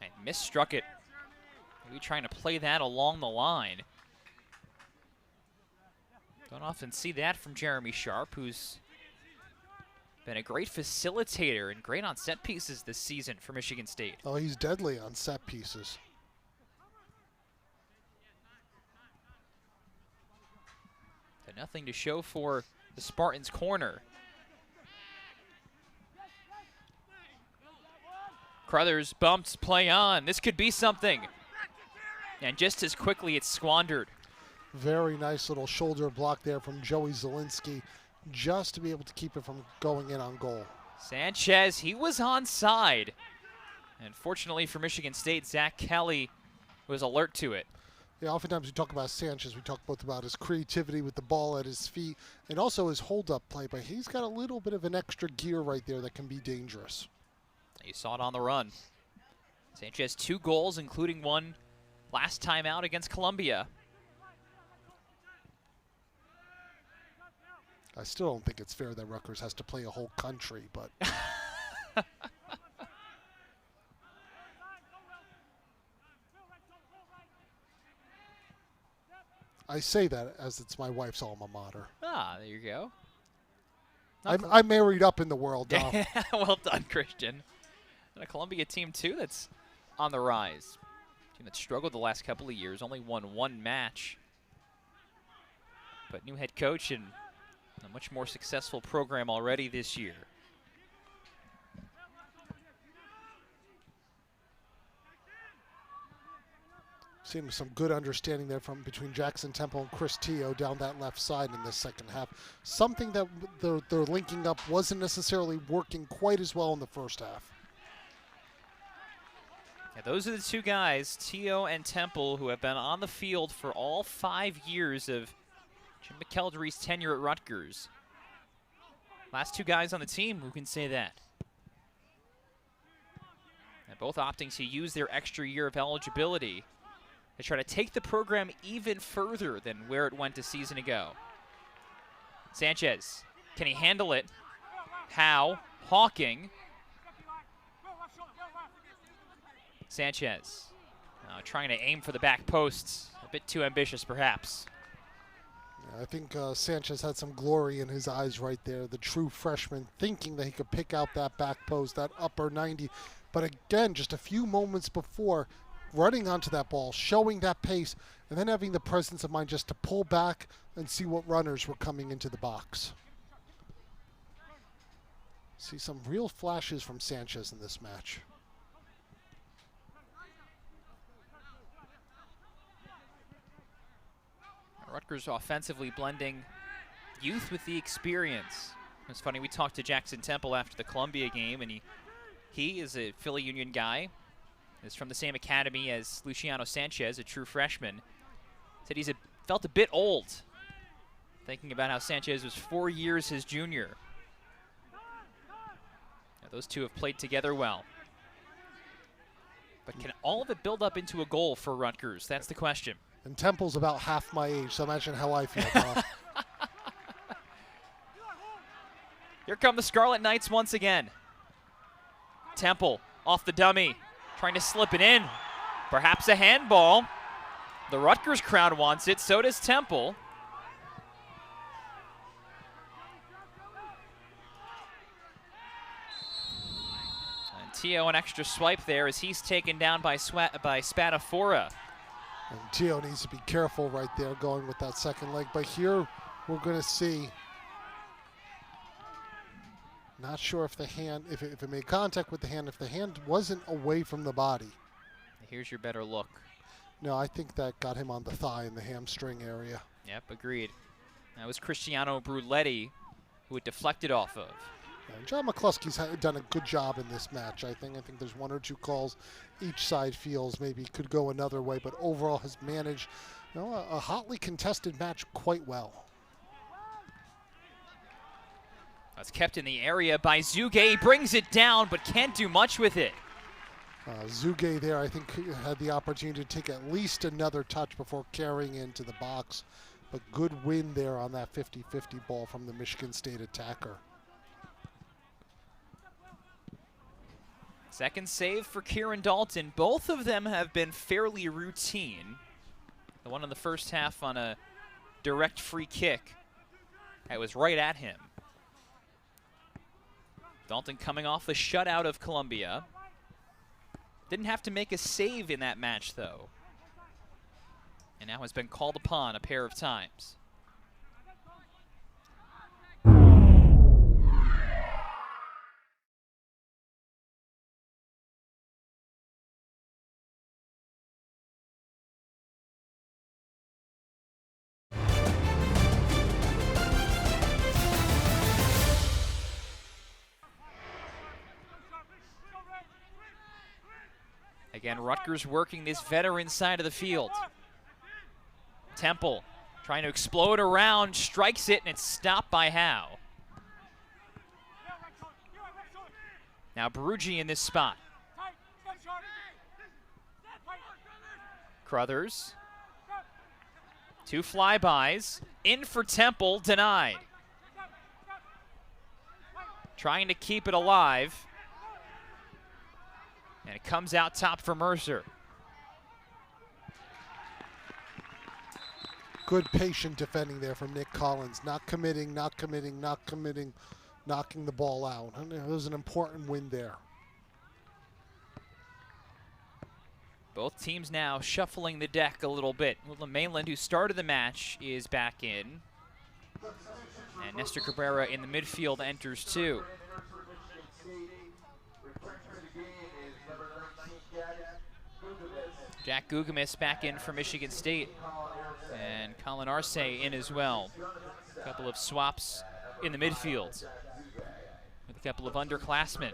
And misstruck it. Maybe trying to play that along the line. Don't often see that from Jeremy Sharp, who's been a great facilitator and great on set pieces this season for Michigan State. Oh, he's deadly on set pieces. Nothing to show for the Spartans' corner. Crothers bumps play on. This could be something. And just as quickly it's squandered. Very nice little shoulder block there from Joey Zielinski, just to be able to keep it from going in on goal. Sanchez, he was onside. And fortunately for Michigan State, Zach Kelly was alert to it. Yeah, oftentimes we talk about Sanchez, we talk both about his creativity with the ball at his feet and also his hold-up play, but he's got a little bit of an extra gear right there that can be dangerous. You saw it on the run. Sanchez 2 goals, including one last time out against Columbia. I still don't think it's fair that Rutgers has to play a whole country, but I say that as it's my wife's alma mater. Ah, there you go. I'm married up in the world now. Well done, Christian. And a Columbia team, too, that's on the rise. Team that struggled the last couple of years, only won 1 match. But new head coach and a much more successful program already this year. Seeing some good understanding there from between Jackson Temple and Chris Teo down that left side in the second half. Something that they're linking up wasn't necessarily working quite as well in the first half. Yeah, those are the 2 guys, Teo and Temple, who have been on the field for all 5 years of Jim McKeldry's tenure at Rutgers. Last 2 guys on the team who can say that. And both opting to use their extra year of eligibility to try to take the program even further than where it went a season ago. Sanchez, can he handle it? How? Hawking. Sanchez trying to aim for the back posts. A bit too ambitious, perhaps. Yeah, I think Sanchez had some glory in his eyes right there. The true freshman thinking that he could pick out that back post, that upper 90. But again, just a few moments before, running onto that ball, showing that pace, and then having the presence of mind just to pull back and see what runners were coming into the box. See some real flashes from Sanchez in this match. Rutgers offensively blending youth with the experience. It's funny, we talked to Jackson Temple after the Columbia game, and he is a Philly Union guy. Is from the same academy as Luciano Sanchez, a true freshman. Said he's felt a bit old, thinking about how Sanchez was 4 years his junior. Now, those 2 have played together well. But can all of it build up into a goal for Rutgers? That's the question. And Temple's about half my age, so imagine how I feel, Bob. Here come the Scarlet Knights once again. Temple off the dummy, trying to slip it in. Perhaps a handball. The Rutgers crowd wants it, so does Temple. And Teo an extra swipe there as he's taken down by Spadafora. And Teo needs to be careful right there going with that second leg. But here we're going to see, not sure if the hand, if it made contact with the hand, if the hand wasn't away from the body. Here's your better look. No, I think that got him on the thigh in the hamstring area. Yep, agreed. That was Cristiano Bruletti who it deflected off of. And John McCluskey's done a good job in this match, I think. I think there's 1 or 2 calls each side feels maybe could go another way, but overall has managed, you know, a hotly contested match quite well. That's kept in the area by Zuge. He brings it down, but can't do much with it. Zuge there, I think, had the opportunity to take at least another touch before carrying into the box. But good win there on that 50-50 ball from the Michigan State attacker. Second save for Kieran Dalton. Both of them have been fairly routine. The one in the first half on a direct free kick. That was right at him. Dalton coming off the shutout of Columbia. Didn't have to make a save in that match, though. And now has been called upon a pair of times. Again, Rutgers working this veteran side of the field. Temple trying to explode around, strikes it, and it's stopped by Howe. Now B1G in this spot. Crothers. 2 flybys. In for Temple, denied. Trying to keep it alive. And it comes out top for Mercer. Good patient defending there from Nick Collins. Not committing, knocking the ball out. And it was an important win there. Both teams now shuffling the deck a little bit. Woodland Mainland, who started the match, is back in. And Nestor Cabrera in the midfield enters too. Jack Gugamis back in for Michigan State. And Colin Arce in as well. A couple of swaps in the midfield with a couple of underclassmen.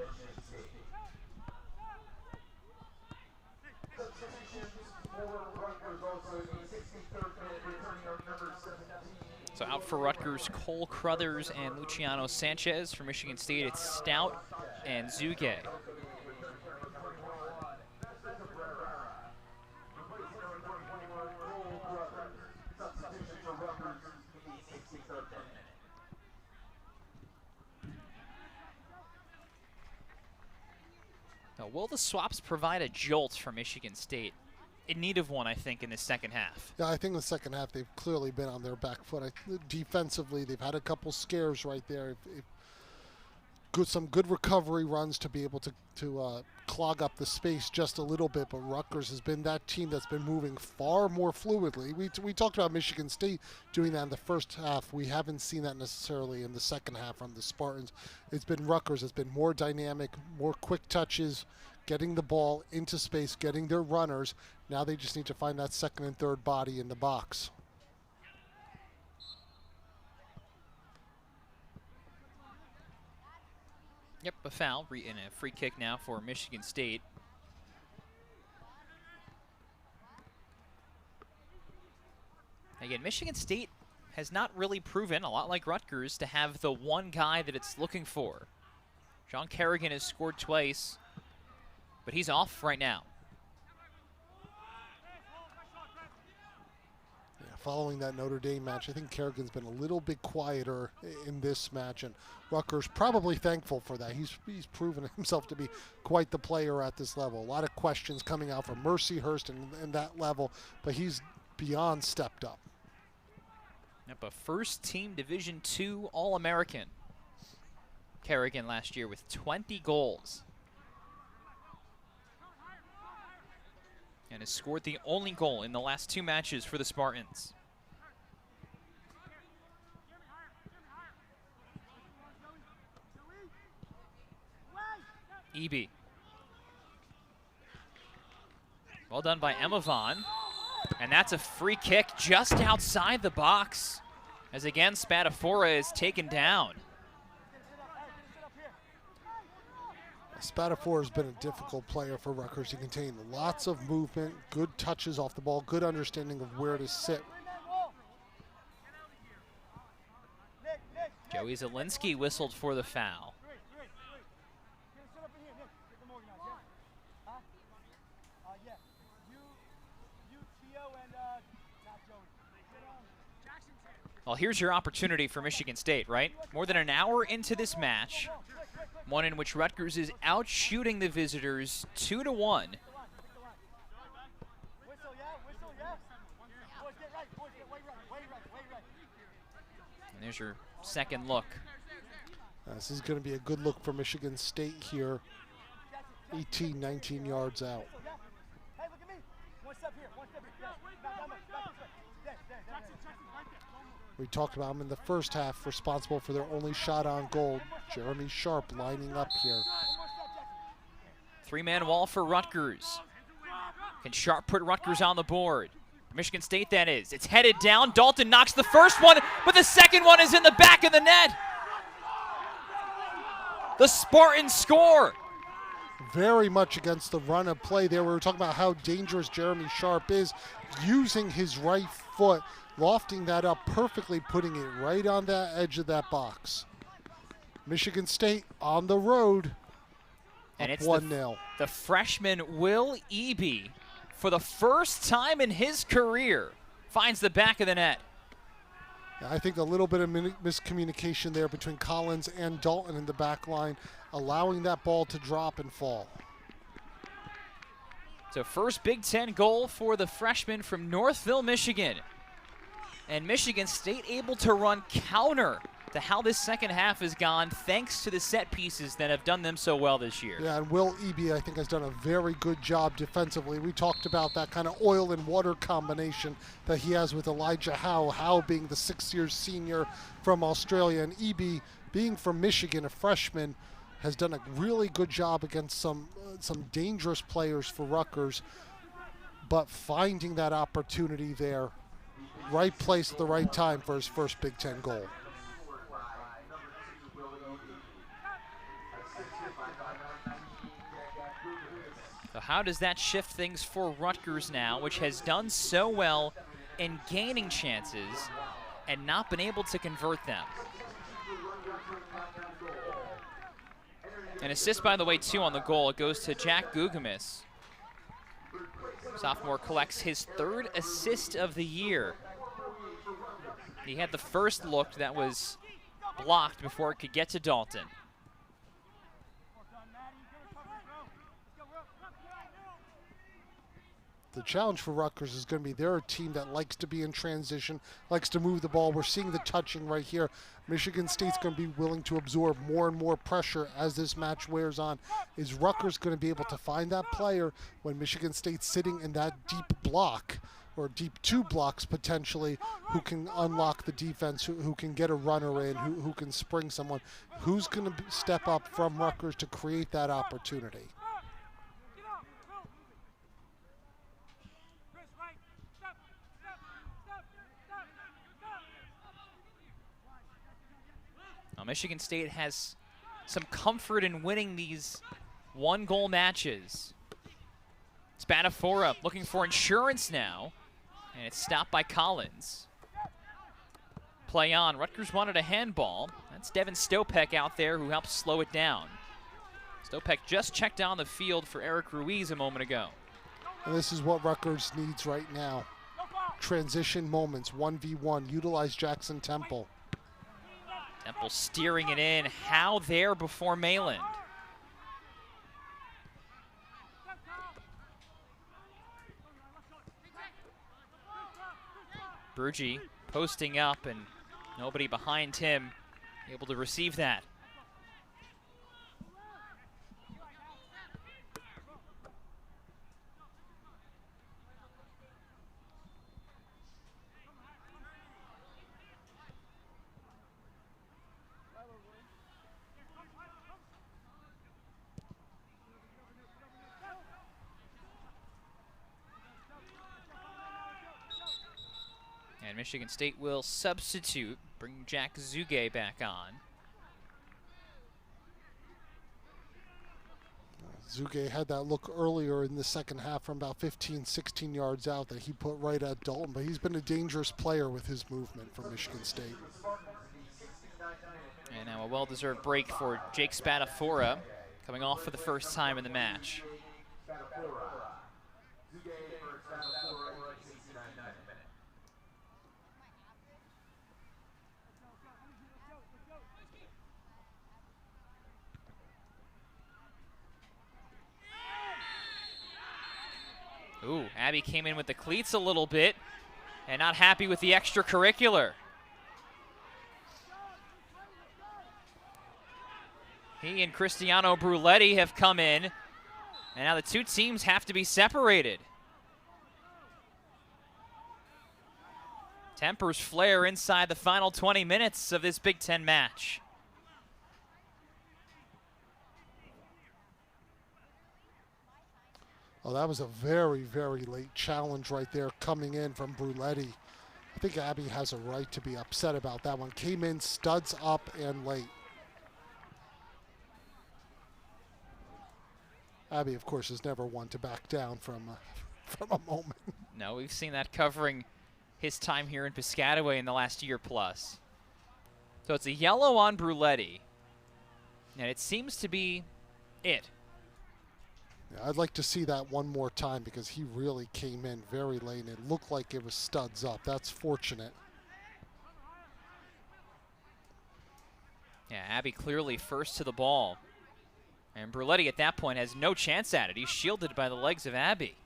So out for Rutgers, Cole Crothers and Luciano Sanchez. For Michigan State, it's Stout and Zuge. Now, will the swaps provide a jolt for Michigan State? In need of one, I think, in the second half. Yeah, I think in the second half they've clearly been on their back foot. Defensively, they've had a couple scares right there. Some good recovery runs to be able to clog up the space just a little bit, but Rutgers has been that team that's been moving far more fluidly. We talked about Michigan State doing that in the first half. We haven't seen that necessarily in the second half from the Spartans. It's been Rutgers. It's been more dynamic, more quick touches, getting the ball into space, getting their runners. Now they just need to find that second and third body in the box. Yep, a foul and a free kick now for Michigan State. Again, Michigan State has not really proven, a lot like Rutgers, to have the one guy that it's looking for. John Kerrigan has scored twice, but he's off right now. Following that Notre Dame match, I think Kerrigan's been a little bit quieter in this match, and Rutgers probably thankful for that. He's proven himself to be quite the player at this level. A lot of questions coming out from Mercyhurst and that level, but he's beyond stepped up. Yep, a first-team Division II All-American. Kerrigan last year with 20 goals. And has scored the only goal in the last 2 matches for the Spartans. Eby. Well done by Emma Vaughn. And that's a free kick just outside the box. As again, Spadafora is taken down. Spadafora has been a difficult player for Rutgers to contain. Lots of movement, good touches off the ball, good understanding of where to sit. Joey Zielinski whistled for the foul. Well, here's your opportunity for Michigan State, right? More than an hour into this match, one in which Rutgers is out shooting the visitors 2-1. And there's your second look. This is going to be a good look for Michigan State here. 18, 19 yards out. We talked about him in the first half, responsible for their only shot on goal. Jeremy Sharp lining up here. 3-man wall for Rutgers. Can Sharp put Rutgers on the board? Michigan State, that is. It's headed down. Dalton knocks the first one, but the second one is in the back of the net. The Spartans score. very much against the run of play there. We were talking about how dangerous Jeremy Sharp is, using his right foot, lofting that up perfectly, putting it right on the edge of that box. Michigan State on the road, And up it's 1-0. the freshman Will Eby, for the first time in his career, finds the back of the net. I think a little bit of miscommunication there between Collins and Dalton in the back line, allowing that ball to drop and fall. So first Big Ten goal for the freshman from Northville, Michigan. And Michigan State able to run counter to how this second half has gone, thanks to the set pieces that have done them so well this year. Yeah, and Will Eby, I think, has done a very good job defensively. We talked about that kind of oil and water combination that he has with Elijah Howe. Howe being the 6-year senior from Australia, and Eby being from Michigan, a freshman, has done a really good job against some dangerous players for Rutgers, but finding that opportunity there, right place at the right time for his first Big Ten goal. So how does that shift things for Rutgers now, which has done so well in gaining chances and not been able to convert them? An assist, by the way, too, on the goal. It goes to Jack Gugamis. Sophomore collects his 3rd assist of the year. He had the first look that was blocked before it could get to Dalton. The challenge for Rutgers is going to be they're a team that likes to be in transition, likes to move the ball. We're seeing the touching right here. Michigan State's going to be willing to absorb more and more pressure as this match wears on. Is Rutgers going to be able to find that player when Michigan State's sitting in that deep block, or deep 2 blocks potentially, who can unlock the defense, who can get a runner in, who can spring someone? Who's going to step up from Rutgers to create that opportunity? Now, Michigan State has some comfort in winning these 1-goal matches. Spadafora looking for insurance now, and it's stopped by Collins. Play on. Rutgers wanted a handball. That's Devin Stopek out there who helps slow it down. Stopek just checked down the field for Eric Ruiz a moment ago. And this is what Rutgers needs right now. Transition moments, 1v1, utilize Jackson Temple. Temple steering it in. Howe there before Mayland. Burgi posting up and nobody behind him able to receive that. And Michigan State will substitute, bring Jack Zuge back on. Zuge had that look earlier in the second half from about 15, 16 yards out that he put right at Dalton, but he's been a dangerous player with his movement for Michigan State. And now a well-deserved break for Jake Spadafora, coming off for the first time in the match. Ooh, Abby came in with the cleats a little bit and not happy with the extracurricular. He and Cristiano Bruletti have come in, and now the two teams have to be separated. Tempers flare inside the final 20 minutes of this Big Ten match. Oh, that was a very, very late challenge right there coming in from Bruletti. I think Abby has a right to be upset about that one. Came in studs up and late. Abbey, of course, is never one to back down from a moment. No, we've seen that covering his time here in Piscataway in the last year plus. So it's a yellow on Bruletti, and it seems to be it. Yeah, I'd like to see that one more time because he really came in very late and it looked like it was studs up. That's fortunate. Yeah, Abbey clearly first to the ball. And Bruletti at that point has no chance at it. He's shielded by the legs of Abbey.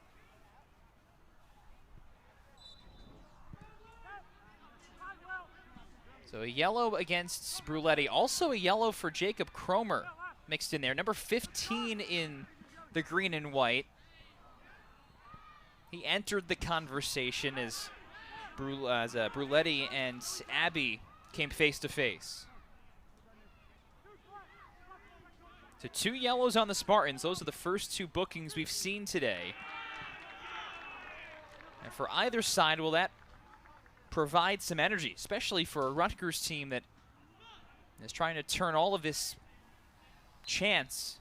So a yellow against Bruletti. Also a yellow for Jacob Cromer mixed in there. Number 15 in the green and white. He entered the conversation as Bruletti and Abbey came face to face. So 2 yellows on the Spartans. Those are the first 2 bookings we've seen today. And for either side, will that provide some energy, especially for a Rutgers team that is trying to turn all of this chance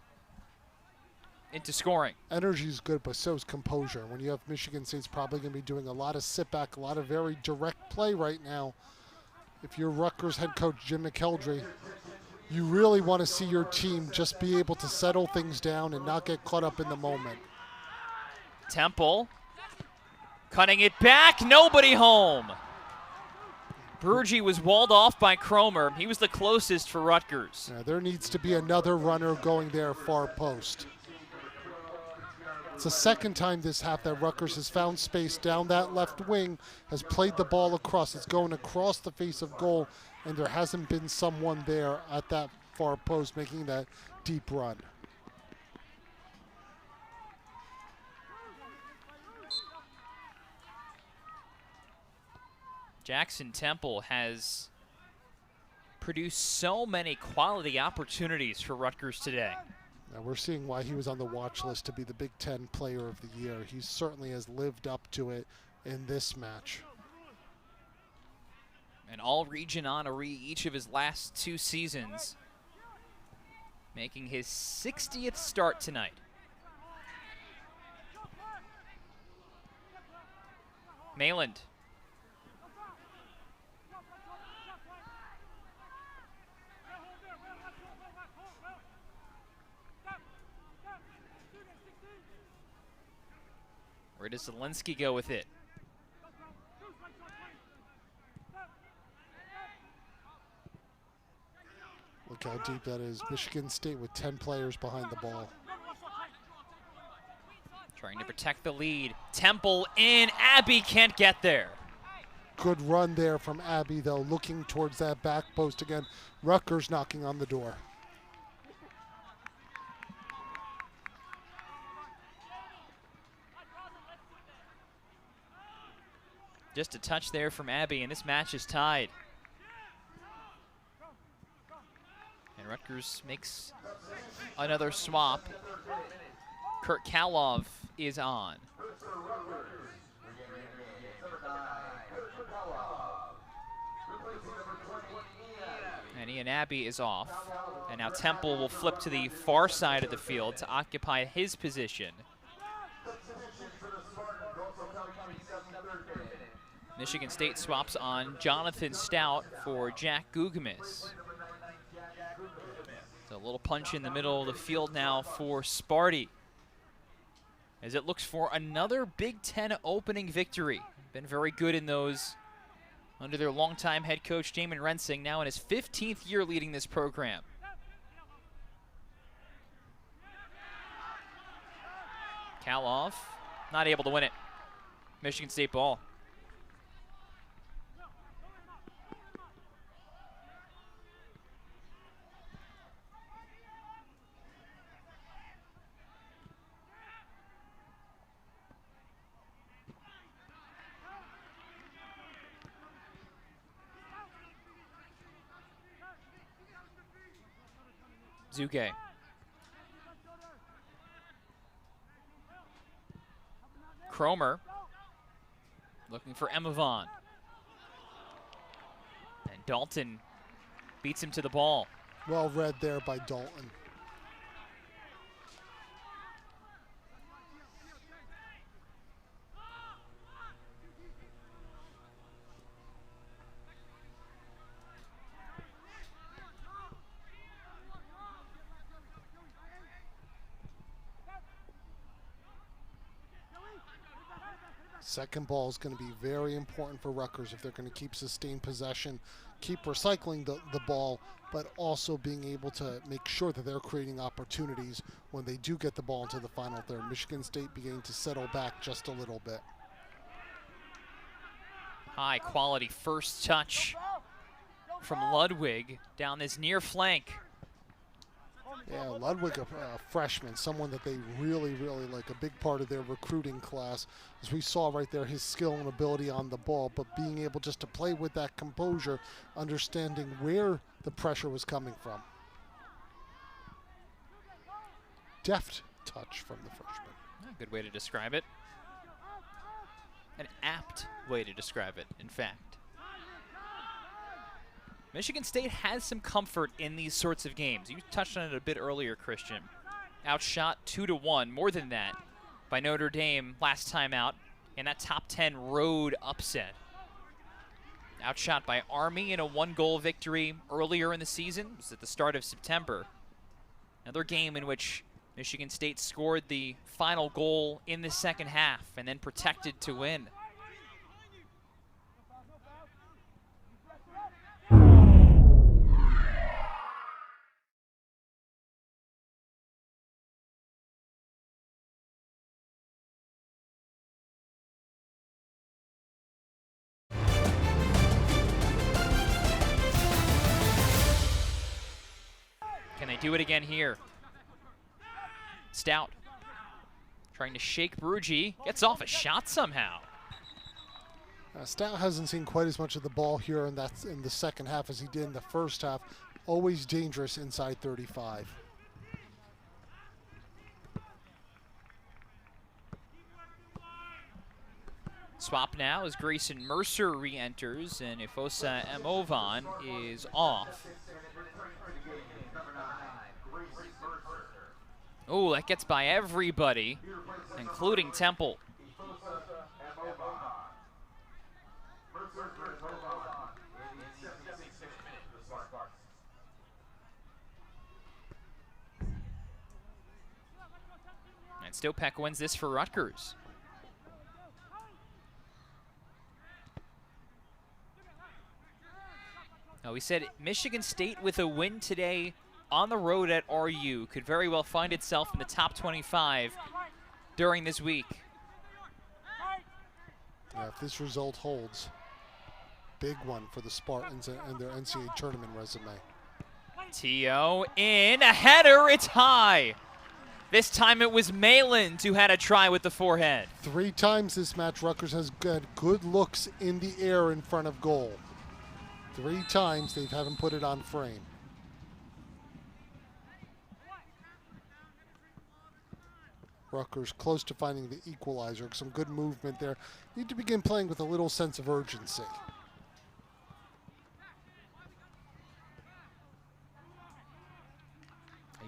into scoring. Energy is good, but so is composure. When you have Michigan State's probably going to be doing a lot of sit back, a lot of very direct play right now. If you're Rutgers head coach Jim McElderry, you really want to see your team just be able to settle things down and not get caught up in the moment. Temple cutting it back, nobody home. B1G was walled off by Cromer. He was the closest for Rutgers. Yeah, there needs to be another runner going there far post. It's the second time this half that Rutgers has found space down that left wing, has played the ball across. It's going across the face of goal, and there hasn't been someone there at that far post making that deep run. Jackson Temple has produced so many quality opportunities for Rutgers today. Now we're seeing why he was on the watch list to be the Big Ten Player of the Year. He certainly has lived up to it in this match. An all-region honoree each of his last 2 seasons, making his 60th start tonight. Mayland. Where does Zielinski go with it? Look how deep that is. Michigan State with 10 players behind the ball. Trying to protect the lead. Temple in. Abbey can't get there. Good run there from Abbey, though, looking towards that back post again. Rutgers knocking on the door. Just a touch there from Abbey, and this match is tied. And Rutgers makes another swap. Kurt Kalov is on. And Ian Abbey is off. And now Temple will flip to the far side of the field to occupy his position. Michigan State swaps on Jonathan Stout for Jack Gugamis. So a little punch in the middle of the field now for Sparty, as it looks for another Big Ten opening victory. Been very good in those under their longtime head coach, Jamin Rensing, now in his 15th year leading this program. Kalov not able to win it. Michigan State ball. Zuge. Cromer looking for Emavon. And Dalton beats him to the ball. Well read there by Dalton. Second ball is going to be very important for Rutgers if they're going to keep sustained possession, keep recycling the ball, but also being able to make sure that they're creating opportunities when they do get the ball into the final third. Michigan State beginning to settle back just a little bit. High quality first touch from Ludwig down this near flank. Yeah, Ludwig, a freshman, someone that they really, really like, a big part of their recruiting class. As we saw right there, his skill and ability on the ball, but being able just to play with that composure, understanding where the pressure was coming from. Deft touch from the freshman. A good way to describe it. An apt way to describe it, in fact. Michigan State has some comfort in these sorts of games. You touched on it a bit earlier, Christian. Outshot 2-1, more than that, by Notre Dame last time out in that top 10 road upset. Outshot by Army in a 1-goal victory earlier in the season. It was at the start of September. Another game in which Michigan State scored the final goal in the second half and then protected to win. Can they do it again here? Stout trying to shake B1G, gets off a shot somehow. Stout hasn't seen quite as much of the ball here, and that's in the second half as he did in the first half. Always dangerous inside 35. Swap now as Grayson Mercer re-enters and Ifosa Emovan is off. Oh, that gets by everybody, including Temple. And Stopek wins this for Rutgers. Now, we said Michigan State with a win today on the road at RU could very well find itself in the top 25 during this week. Yeah, if this result holds, big one for the Spartans and their NCAA tournament resume. T.O. in, a header, it's high. This time it was Malin who had a try with the forehead. 3 times this match, Rutgers has got good looks in the air in front of goal. 3 times they haven't put it on frame. Rutgers close to finding the equalizer. Some good movement there. Need to begin playing with a little sense of urgency.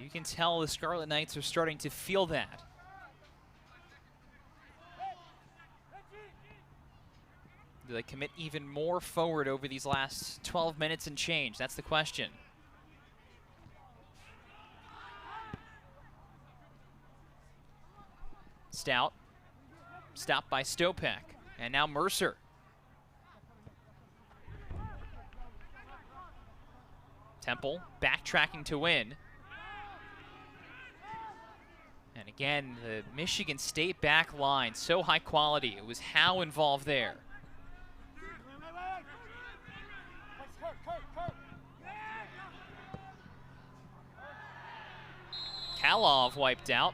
You can tell the Scarlet Knights are starting to feel that. Do they commit even more forward over these last 12 minutes and change? That's the question. Stout. Stopped by Stopek. And now Mercer. Temple backtracking to win. And again, the Michigan State back line, so high quality. It was Howe involved there. Kalov wiped out.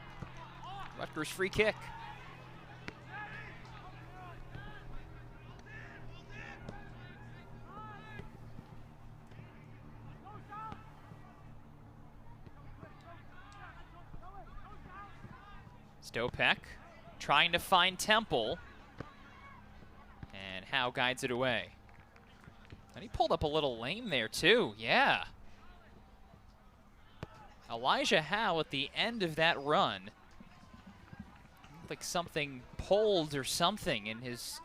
Rutgers free kick. Stopek trying to find Temple. And Howe guides it away. And he pulled up a little lame there too, yeah. Elijah Howe at the end of that run. Looked like something pulled or something in his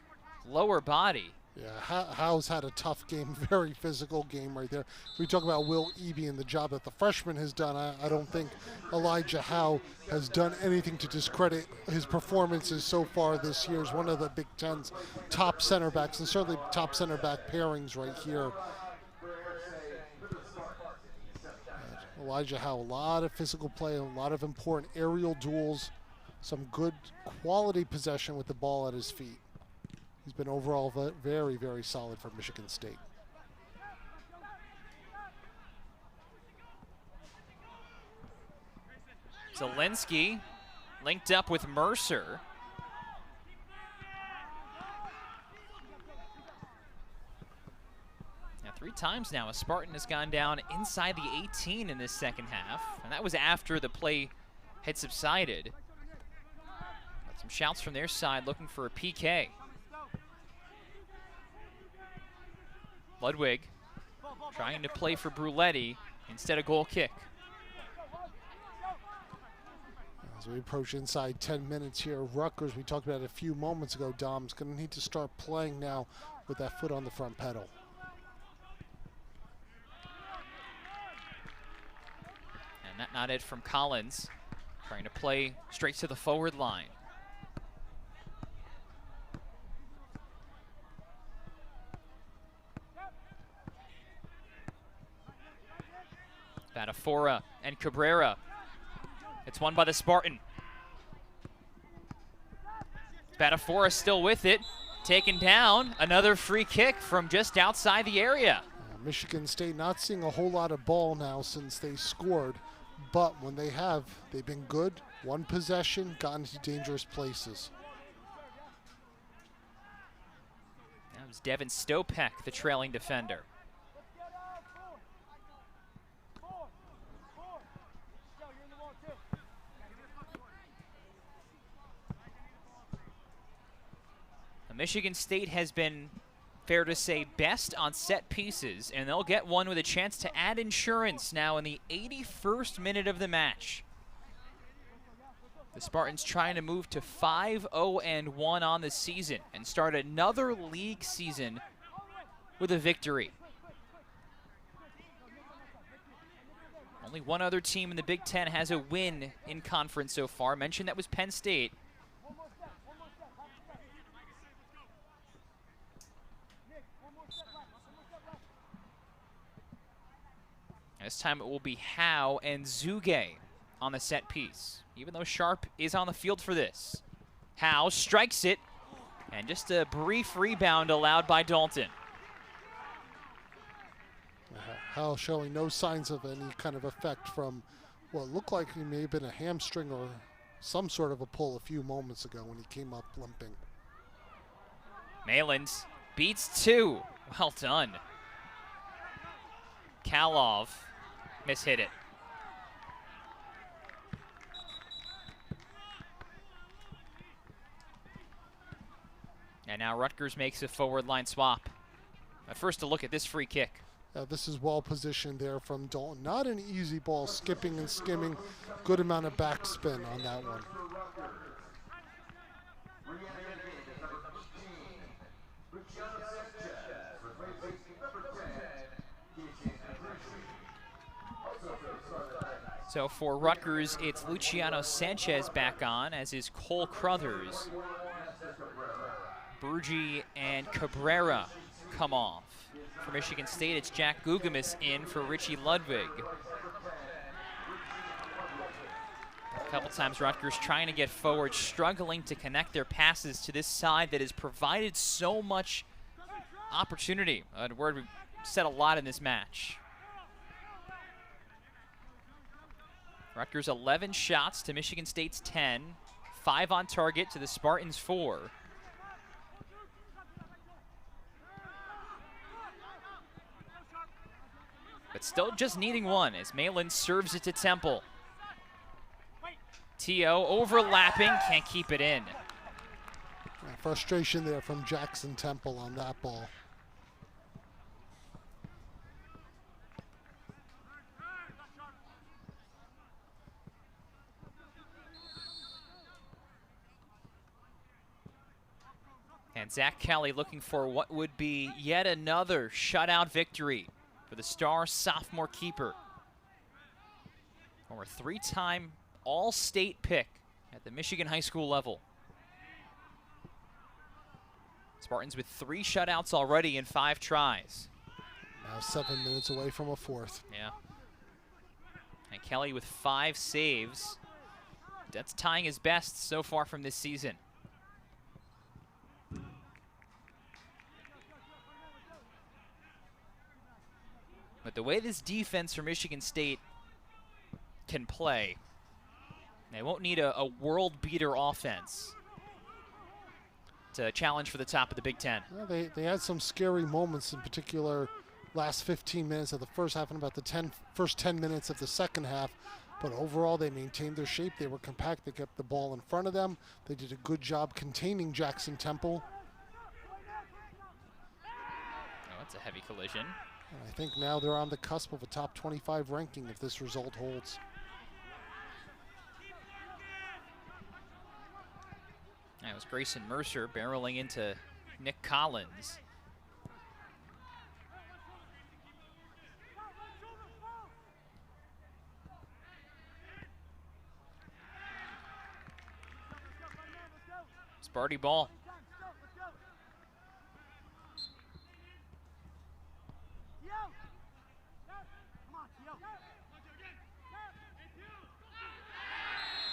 lower body. Yeah, Howe's had a tough game, very physical game right there. We talk about Will Eby and the job that the freshman has done. I don't think Elijah Howe has done anything to discredit his performances so far this year as one of the Big Ten's top center backs, and certainly top center back pairings right here. Elijah Howe, a lot of physical play, a lot of important aerial duels, some good quality possession with the ball at his feet. He's been overall very, very solid for Michigan State. Zelensky linked up with Mercer. Now 3 times now, a Spartan has gone down inside the 18 in this second half, and that was after the play had subsided. Got some shouts from their side looking for a PK. Ludwig trying to play for Bruletti instead of goal kick. As we approach inside 10 minutes here, Rutgers, we talked about it a few moments ago, Dom's going to need to start playing now with that foot on the front pedal. And that not it from Collins, trying to play straight to the forward line. Batafora and Cabrera. It's won by the Spartan. Batafora still with it. Taken down. Another free kick from just outside the area. Michigan State not seeing a whole lot of ball now since they scored, but when they have, they've been good. One possession, gotten to dangerous places. That was Devin Stopek, the trailing defender. Michigan State has been, fair to say, best on set pieces, and they'll get one with a chance to add insurance now in the 81st minute of the match. The Spartans trying to move to 5-0-1 on the season and start another league season with a victory. Only one other team in the Big Ten has a win in conference so far. Mentioned that was Penn State. This time it will be Howe and Zuge on the set piece, even though Sharp is on the field for this. Howe strikes it, and just a brief rebound allowed by Dalton. Howe showing no signs of any kind of effect from what looked like he may have been a hamstring or some sort of a pull a few moments ago when he came up limping. Malins beats 2. Well done. Kalov mishit it. And now Rutgers makes a forward line swap. But first, a look at this free kick. This is well positioned there from Dalton. Not an easy ball, skipping and skimming. Good amount of backspin on that one. So for Rutgers, it's Luciano Sanchez back on, as is Cole Crothers. Burgi and Cabrera come off. For Michigan State, it's Jack Gugamis in for Richie Ludwig. A couple times Rutgers trying to get forward, struggling to connect their passes to this side that has provided so much opportunity. A word we've said a lot in this match. Rutgers 11 shots to Michigan State's 10. 5 on target to the Spartans' 4. But still just needing one as Malin serves it to Temple. T.O. overlapping, can't keep it in. Frustration there from Jackson Temple on that ball. And Zach Kelly looking for what would be yet another shutout victory for the star sophomore keeper. Former three-time All-State pick at the Michigan high school level. Spartans with 3 shutouts already in 5 tries. Now 7 minutes away from a 4th. Yeah. And Kelly with 5 saves. That's tying his best so far from this season. But the way this defense for Michigan State can play, they won't need a world beater offense to challenge for the top of the Big Ten. Well, they had some scary moments, in particular last 15 minutes of the first half and about the first 10 minutes of the second half. But overall, they maintained their shape. They were compact. They kept the ball in front of them. They did a good job containing Jackson Temple. Oh, that's a heavy collision. And I think now they're on the cusp of a top 25 ranking if this result holds. That was Grayson Mercer barreling into Nick Collins. Sparty ball.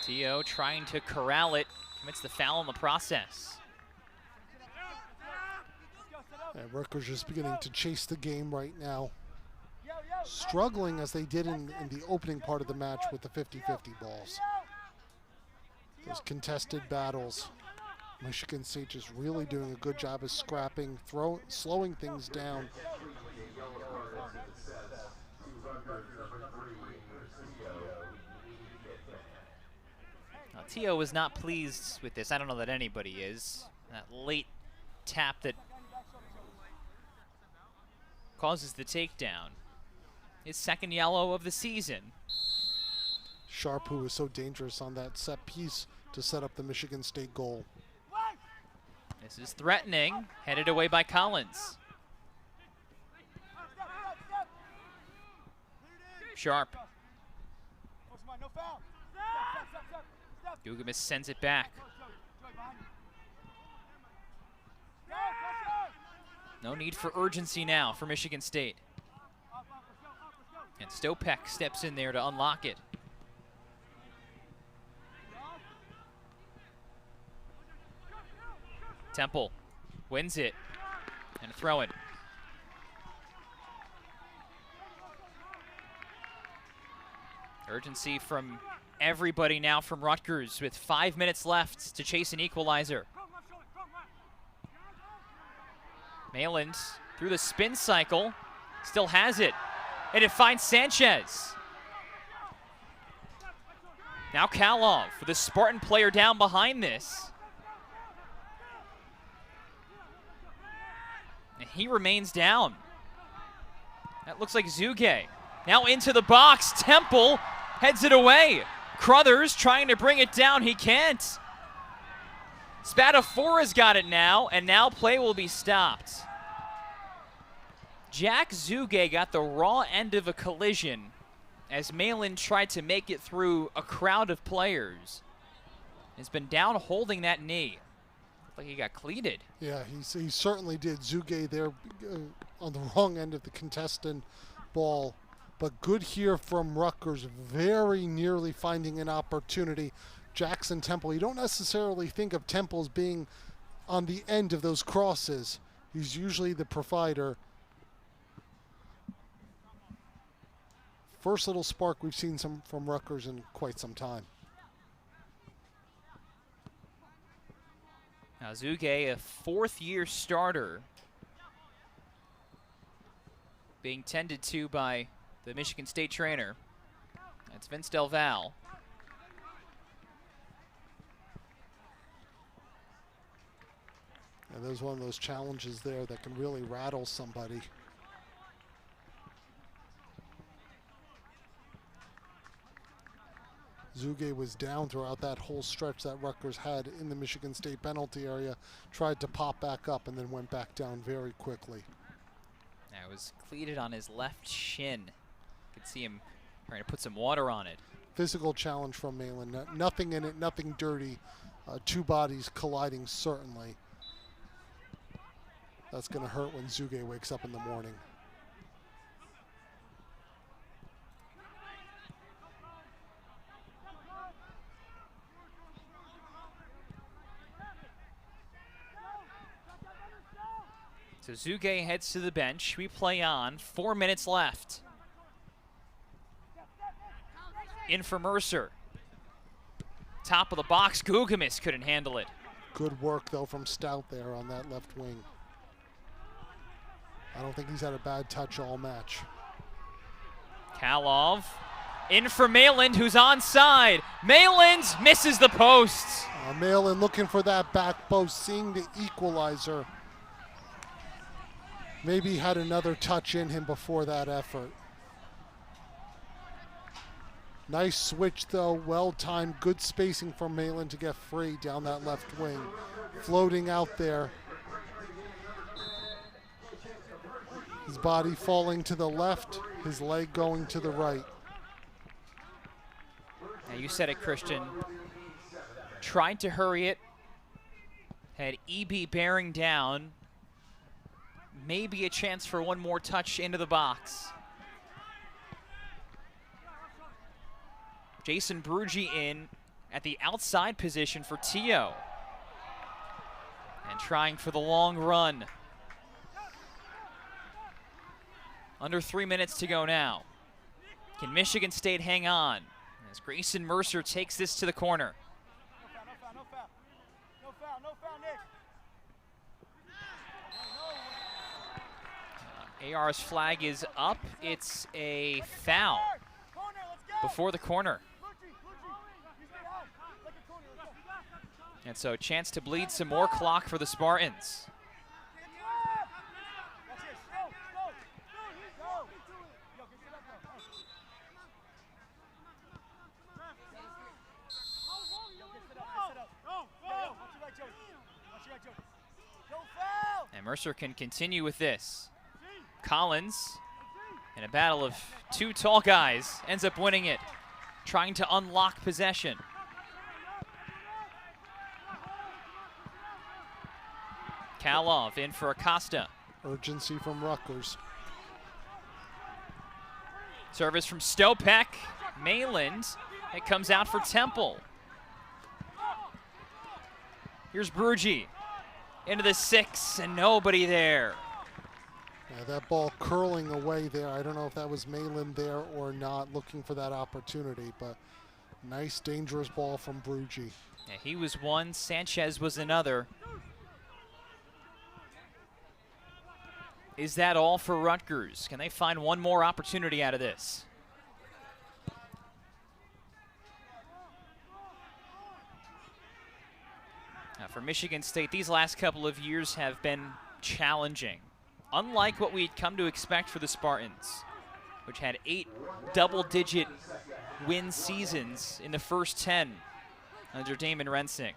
Tio trying to corral it, commits the foul in the process. And Rutgers just beginning to chase the game right now. Struggling as they did in the opening part of the match with the 50-50 balls. Those contested battles. Michigan State just really doing a good job of scrapping, slowing things down. Tio was not pleased with this. I don't know that anybody is. That late tap that causes the takedown. His second yellow of the season. Sharp, who was so dangerous on that set piece to set up the Michigan State goal. This is threatening, headed away by Collins. Sharp. Gugamis sends it back. No need for urgency now for Michigan State. And Stopek steps in there to unlock it. Temple wins it and a throw-in. Urgency from everybody now from Rutgers with 5 minutes left to chase an equalizer. Mayland through the spin cycle, still has it, and it finds Sanchez. Now Kalov with a Spartan player down behind this. And he remains down. That looks like Zuge. Now into the box, Temple heads it away. Crothers trying to bring it down, he can't. Spatafora's got it now, and now play will be stopped. Jack Zuge got the raw end of a collision as Malin tried to make it through a crowd of players. He's been down holding that knee. Looked like he got cleated. Yeah, he certainly did. Zuge there on the wrong end of the contestant ball. But good here from Rutgers, very nearly finding an opportunity. Jackson Temple, you don't necessarily think of Temple as being on the end of those crosses. He's usually the provider. First little spark we've seen from Rutgers in quite some time. Now Zuge, a fourth-year starter, being tended to by the Michigan State trainer. That's Vince Del Val. And there's one of those challenges there that can really rattle somebody. Zuge was down throughout that whole stretch that Rutgers had in the Michigan State penalty area, tried to pop back up and then went back down very quickly. That was cleated on his left shin. You could see him trying to put some water on it. Physical challenge from Malin. Nothing in it, nothing dirty. Two bodies colliding certainly. That's going to hurt when Zuge wakes up in the morning. So Zuge heads to the bench. We play on. 4 minutes left. In for Mercer. Top of the box. Gugamis couldn't handle it. Good work, though, from Stout there on that left wing. I don't think he's had a bad touch all match. Kalov in for Mayland, who's onside. Mayland misses the posts. Malin looking for that back post, seeing the equalizer. Maybe he had another touch in him before that effort. Nice switch, though. Well-timed, good spacing from Malin to get free down that left wing. Floating out there. His body falling to the left, his leg going to the right. Now you said it, Christian. Tried to hurry it. Had EB bearing down. Maybe a chance for one more touch into the box. Jason Brugge in at the outside position for Tio. And trying for the long run. Under 3 minutes to go now. Can Michigan State hang on? As Grayson Mercer takes this to the corner. AR's flag is up. It's a foul before the corner. And so a chance to bleed some more clock for the Spartans. And Mercer can continue with this. Collins, in a battle of two tall guys, ends up winning it, trying to unlock possession. Kalov in for Acosta. Urgency from Rutgers. Service from Stopek. Mayland. It comes out for Temple. Here's Brugge. Into the 6 and nobody there. Yeah, that ball curling away there. I don't know if that was Mayland there or not, looking for that opportunity, but nice, dangerous ball from Brugge. Yeah, he was one, Sanchez was another. Is that all for Rutgers? Can they find one more opportunity out of this? Now for Michigan State, these last couple of years have been challenging. Unlike what we'd come to expect for the Spartans, which had 8 double-digit win seasons in the first 10 under Damon Rensing.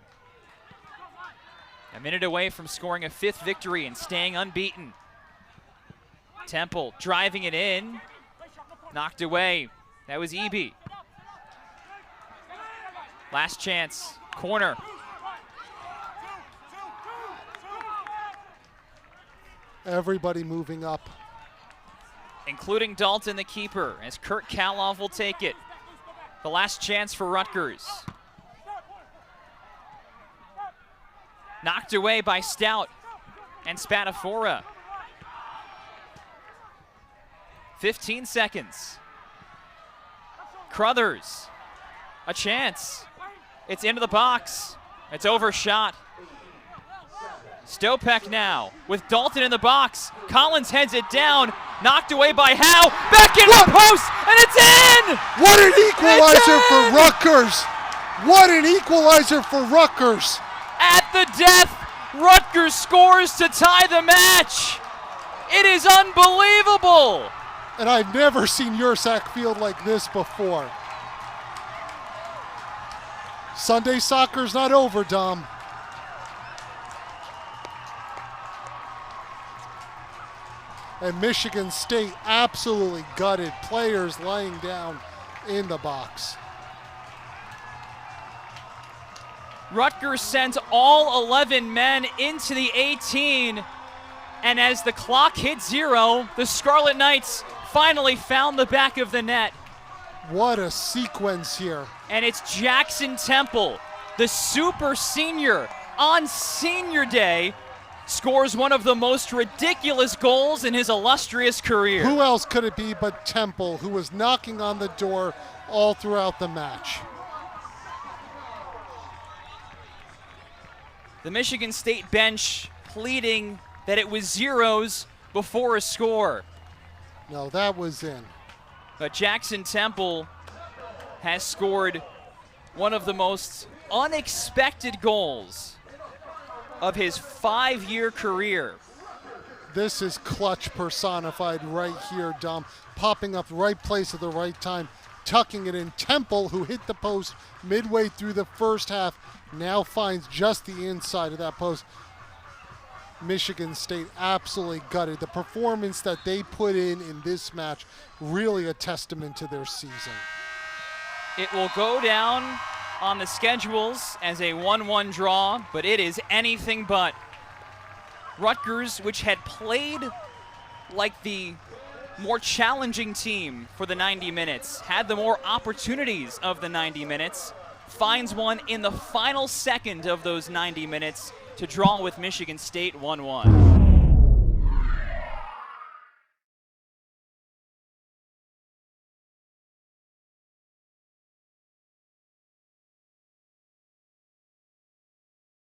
A minute away from scoring a 5th victory and staying unbeaten. Temple driving it in, knocked away. That was EB. Last chance, corner. Everybody moving up. Including Dalton, the keeper, as Kurt Kalov will take it. The last chance for Rutgers. Knocked away by Stout and Spatafora. 15 seconds. Crothers, a chance. It's into the box. It's overshot. Stopek now with Dalton in the box. Collins heads it down. Knocked away by Howe. Back in the post, and it's in! What an equalizer for Rutgers! What an equalizer for Rutgers! At the death, Rutgers scores to tie the match. It is unbelievable. And I've never seen Ursack Field like this before. Sunday soccer's not over, Dom. And Michigan State absolutely gutted. Players laying down in the box. Rutgers sends all 11 men into the 18, and as the clock hit 0, the Scarlet Knights finally found the back of the net. What a sequence here. And it's Jackson Temple, the super senior, on senior day, scores one of the most ridiculous goals in his illustrious career. Who else could it be but Temple, who was knocking on the door all throughout the match? The Michigan State bench pleading that it was zeros before a score. No, that was in. But Jackson Temple has scored one of the most unexpected goals of his 5-year career. This is clutch personified right here, Dom. Popping up right place at the right time, tucking it in. Temple, who hit the post midway through the first half, now finds just the inside of that post. Michigan State absolutely gutted. The performance that they put in this match, really a testament to their season. It will go down on the schedules as a 1-1 draw, but it is anything but. Rutgers, which had played like the more challenging team for the 90 minutes, had the more opportunities of the 90 minutes, finds one in the final second of those 90 minutes to draw with Michigan State 1-1.